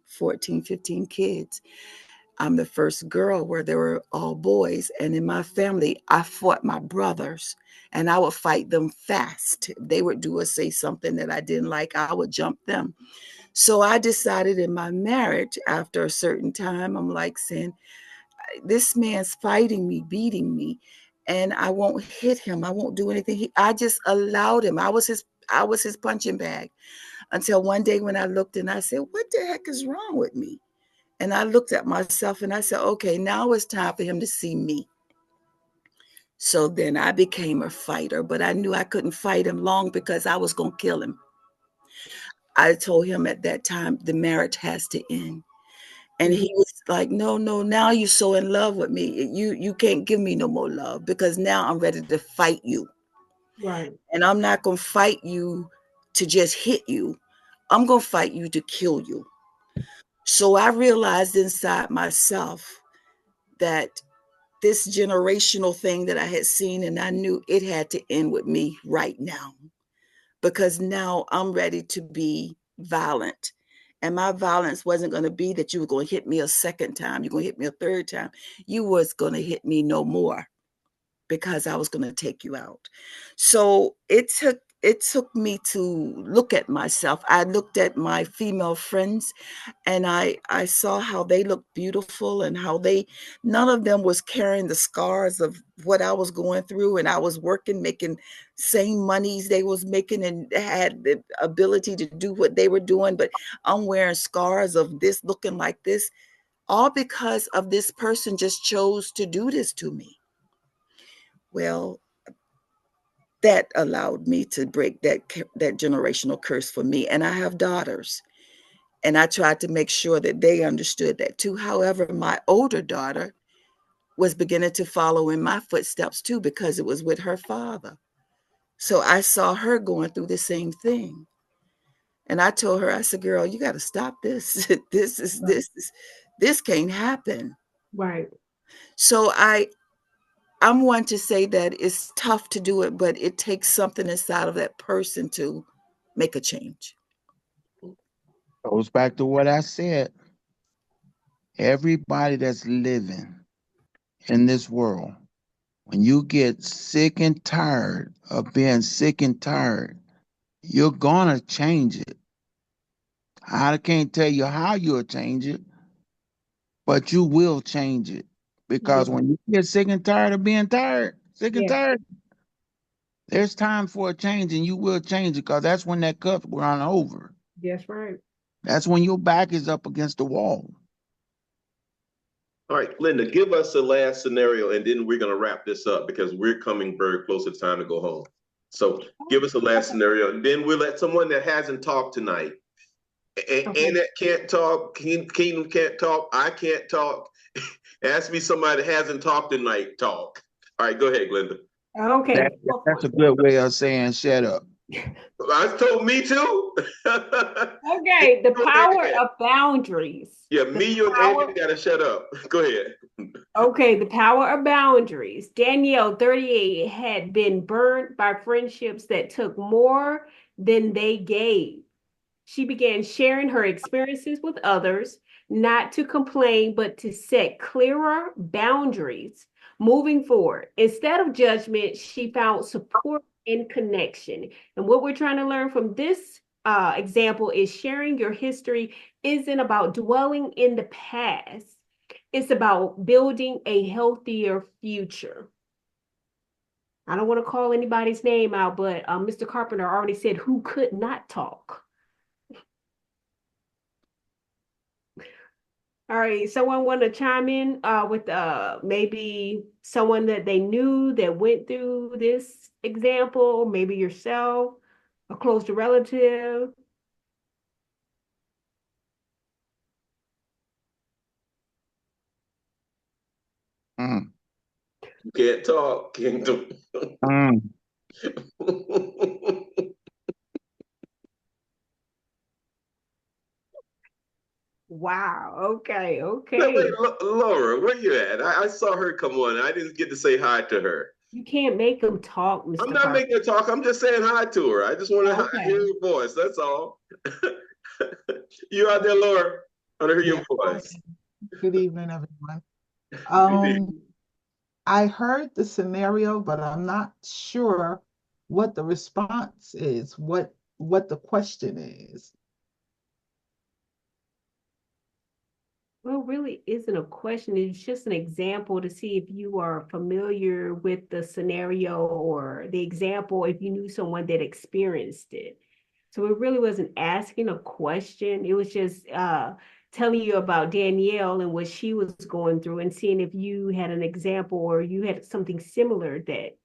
Speaker 5: 14, 15 kids. I'm the first girl where there were all boys. And in my family, I fought my brothers and I would fight them fast. If they would do or say something that I didn't like, I would jump them. So I decided in my marriage, after a certain time, I'm like saying, this man's fighting me, beating me, and I won't hit him. I won't do anything. I just allowed him. I was his punching bag until one day when I looked and I said, what the heck is wrong with me? And I looked at myself and I said, okay, now it's time for him to see me. So then I became a fighter, but I knew I couldn't fight him long because I was going to kill him. I told him at that time, the marriage has to end. And he was like, no, now you're so in love with me. You can't give me no more love because now I'm ready to fight you.
Speaker 1: Right.
Speaker 5: And I'm not going to fight you to just hit you. I'm going to fight you to kill you. So I realized inside myself that this generational thing that I had seen, and I knew it had to end with me right now, because now I'm ready to be violent. And my violence wasn't going to be that you were going to hit me a second time, you're going to hit me a third time. You was going to hit me no more because I was going to take you out. So it took me to look at myself. I looked at my female friends and I saw how they looked beautiful and how none of them was carrying the scars of what I was going through. And I was working, making same monies they was making and had the ability to do what they were doing. But I'm wearing scars of this, looking like this, all because of this person just chose to do this to me. Well, that allowed me to break that generational curse for me. And I have daughters. And I tried to make sure that they understood that too. However, my older daughter was beginning to follow in my footsteps too, because it was with her father. So I saw her going through the same thing. And I told her, I said, girl, you got to stop this. This can't happen.
Speaker 1: Right.
Speaker 5: So I'm one to say that it's tough to do it, but it takes something inside of that person to make a change.
Speaker 3: Goes back to what I said. Everybody that's living in this world, when you get sick and tired of being sick and tired, you're gonna change it. I can't tell you how you'll change it, but you will change it.
Speaker 1: Yeah.
Speaker 3: Because when you get sick and tired of being tired, sick and
Speaker 1: Yeah.
Speaker 3: tired, there's time for a change and you will change it because that's when that cup's run over.
Speaker 1: That's right.
Speaker 3: That's when your back is up against the wall.
Speaker 2: All right, Linda, give us the last scenario and then we're going to wrap this up because we're coming very close to time to go home. So give us a last scenario and then we'll let someone that hasn't talked tonight. Annette can't talk, Keenan can't talk, I can't talk. Ask me somebody that hasn't talked tonight talk. All right, go ahead, Glenda.
Speaker 1: Okay.
Speaker 3: That's a good way of saying shut up.
Speaker 2: I told me too.
Speaker 1: Okay, the
Speaker 2: Go
Speaker 1: power
Speaker 2: ahead.
Speaker 1: of boundaries.
Speaker 2: Yeah,
Speaker 1: The
Speaker 2: me, you, and
Speaker 1: power,
Speaker 2: Andy gotta shut up. Go ahead.
Speaker 1: okay, the power of boundaries. Danielle, 38, had been burned by friendships that took more than they gave. She began sharing her experiences with others, not to complain, but to set clearer boundaries moving forward. Instead of judgment, she found support and connection. And what we're trying to learn from this example is sharing your history isn't about dwelling in the past, it's about building a healthier future. I don't want to call anybody's name out, but Mr. Carpenter already said who could not talk. All right, someone want to chime in with maybe someone that they knew that went through this example, maybe yourself, a close relative.
Speaker 3: Mm,
Speaker 2: You can't talk, Kingdom.
Speaker 3: mm.
Speaker 1: Wow. Okay.
Speaker 2: Wait,
Speaker 1: Okay.
Speaker 2: Laura, where you at? I saw her come on. I didn't get to say hi to her.
Speaker 1: You can't make them talk,
Speaker 2: I'm
Speaker 1: Mr.
Speaker 2: not
Speaker 1: Carpenter.
Speaker 2: making her talk. I'm just saying hi to her. I just want to hear
Speaker 1: Okay.
Speaker 2: your voice. That's all. You out there, Laura? I want to hear
Speaker 7: Yeah.
Speaker 2: your voice.
Speaker 7: Good evening, everyone.
Speaker 2: Good evening.
Speaker 7: I heard the scenario, but I'm not sure what the response is, what the question is.
Speaker 1: Well, really isn't a question. It's just an example to see if you are familiar with the scenario or the example, if you knew someone that experienced it. So it really wasn't asking a question. It was just telling you about Danielle and what she was going through and seeing if you had an example or you had something similar that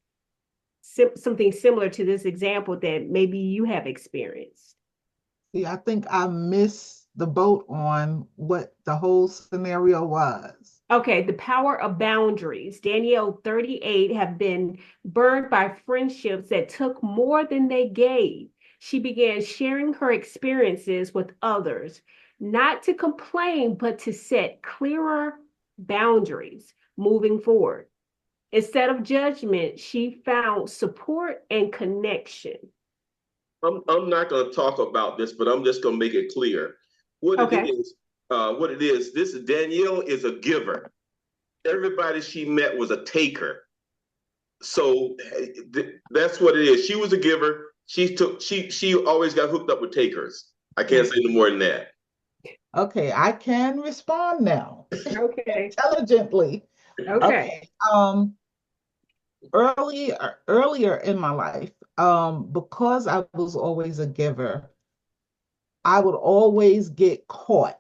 Speaker 1: something similar to this example that maybe you have experienced.
Speaker 7: See, I think I missed the boat on what the whole scenario was.
Speaker 1: Okay, the power of boundaries. Danielle, 38, have been burned by friendships that took more than they gave. She began sharing her experiences with others, not to complain, but to set clearer boundaries moving forward. Instead of judgment, she found support and connection.
Speaker 2: I'm not going to talk about this, but I'm just going to make it clear what it
Speaker 1: Okay.
Speaker 2: is. What it is. This Danielle is a giver. Everybody she met was a taker. So that's what it is. She was a giver. She always got hooked up with takers. I can't say no more than that.
Speaker 7: Okay, I can respond now
Speaker 1: Okay.
Speaker 7: intelligently.
Speaker 1: Okay.
Speaker 7: Okay. Earlier in my life, because I was always a giver, I would always get caught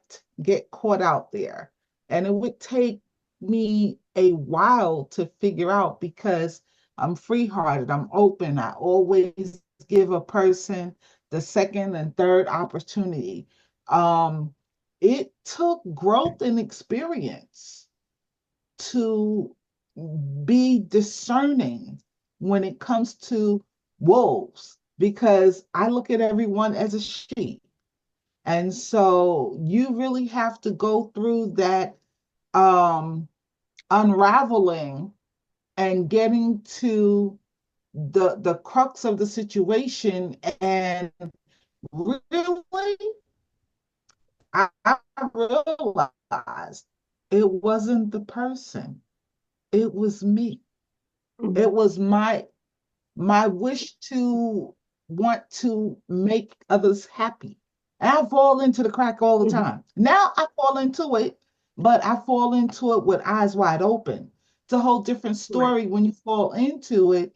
Speaker 7: out there. And it would take me a while to figure out because I'm free-hearted, I'm open. I always give a person the second and third opportunity. Um, it took growth and experience to be discerning when it comes to wolves because I look at everyone as a sheep. And so you really have to go through that um, unraveling and getting to the crux of the situation. And really, I realized it wasn't the person, it was me. It
Speaker 1: Mhm.
Speaker 7: was my wish to want to make others happy. And I fall into the crack all the
Speaker 1: Mhm.
Speaker 7: time. Now I fall into it, but I fall into it with eyes wide open. It's a whole different
Speaker 1: Right.
Speaker 7: story when you fall into it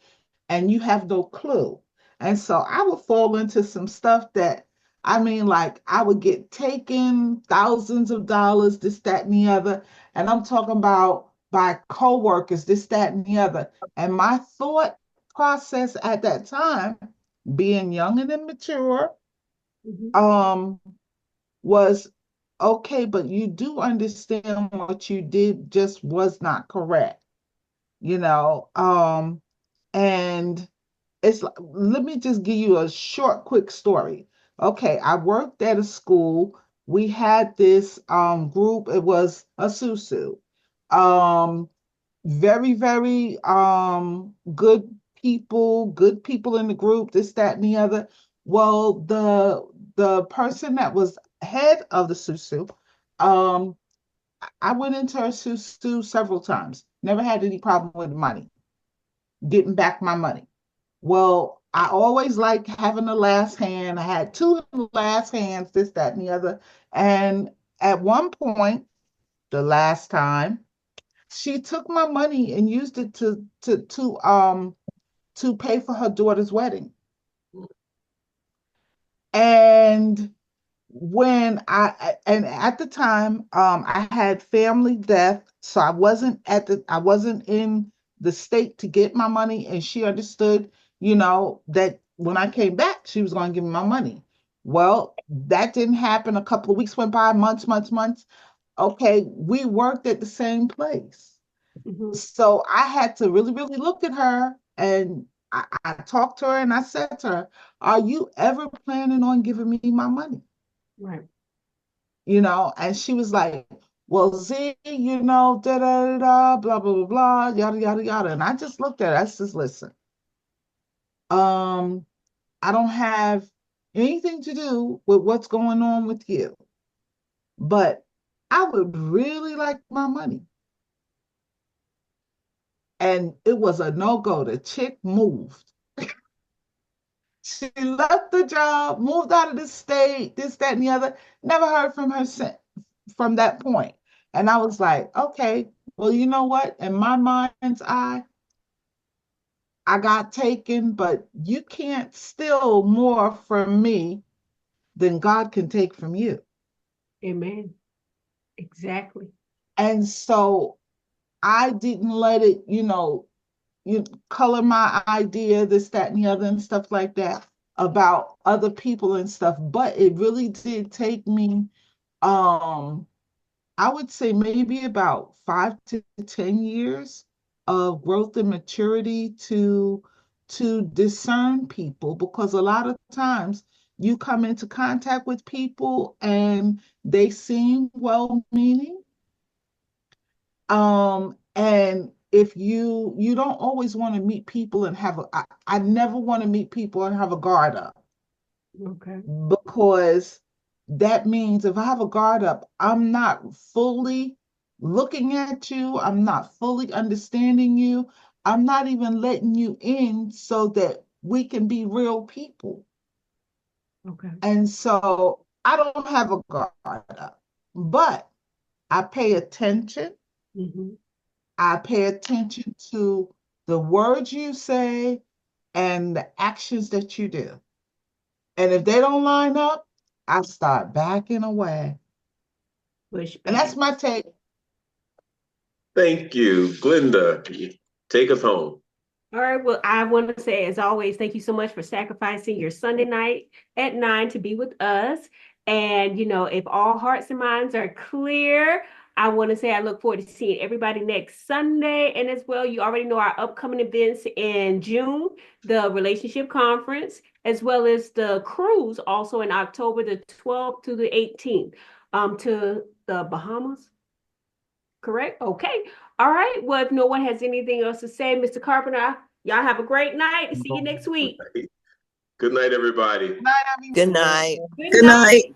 Speaker 7: and you have no clue. And so I would fall into some stuff that I mean, like I would get taken thousands of dollars, this, that, and the other. And I'm talking about by coworkers, this, that, and the other. And my thought process at that time, being young and immature,
Speaker 1: Mhm.
Speaker 7: um, was okay, but you do understand what you did just was not correct, you know. And it's like, let me just give you a short, quick story. Okay, I worked at a school. We had this group, it was a susu. Um, very, very good people in the group, this, that, and the other. Well, the person that was head of the susu, um, I went into her susu several times. Never had any problem with money, getting back my money. Well, I always like having the last hand. I had two last hands, this, that, and the other. And at one point, the last time, she took my money and used it to pay for her daughter's wedding. And and at the time, I had family death, so I wasn't in the state to get my money, and she understood, that when I came back, she was going to give me my money. Well, that didn't happen. A couple of weeks went by, months. Okay, we worked at the same place. So I had to really, really look at her, and I talked to her and I said to her, "Are you ever planning on giving me my money?"
Speaker 1: Right.
Speaker 7: And she was like, "Well, Z, da da da, blah, blah, blah, blah, yada, yada, yada." And I just looked at her. I said, "Listen, um, I don't have anything to do with what's going on with you, but I would really like my money." And it was a no-go. The chick moved. She left the job, moved out of the state, this, that, and the other. Never heard from her since, from that point. And I was like, okay, well, you know what? In my mind's eye, I got taken, but you can't steal more from me than God can take from you.
Speaker 1: Amen. Exactly.
Speaker 7: And so I didn't let it, you color my idea, this, that, and the other, and stuff like that about other people and stuff. But it really did take me, um, I would say maybe about 5 to 10 years of growth and maturity to discern people, because a lot of times you come into contact with people and they seem well-meaning, and if you don't always want to meet people and I never want to meet people and have a guard up,
Speaker 1: Okay.
Speaker 7: because that means if I have a guard up, I'm not fully looking at you, I'm not fully understanding you, I'm not even letting you in so that we can be real people.
Speaker 1: Okay.
Speaker 7: And so I don't have a guard up, but I pay attention. I pay attention to the words you say and the actions that you do. And if they don't line up, I start backing away.
Speaker 1: Push
Speaker 7: And that's
Speaker 1: back.
Speaker 7: my take.
Speaker 2: Thank you. Glenda, take us home.
Speaker 1: All right. Well, I want to say, as always, thank you so much for sacrificing your Sunday night at 9 to be with us. And, if all hearts and minds are clear, I want to say I look forward to seeing everybody next Sunday. And as well, you already know our upcoming events in June, the relationship conference, as well as the cruise also in October the 12th to the 18th, to the Bahamas. Correct? Okay. All right. Well, if no one has anything else to say, Mr. Carpenter, y'all have a great night. See you next week.
Speaker 2: Good night, everybody.
Speaker 7: Good night,
Speaker 6: Good night.
Speaker 1: Good
Speaker 5: Good
Speaker 1: night.
Speaker 5: night.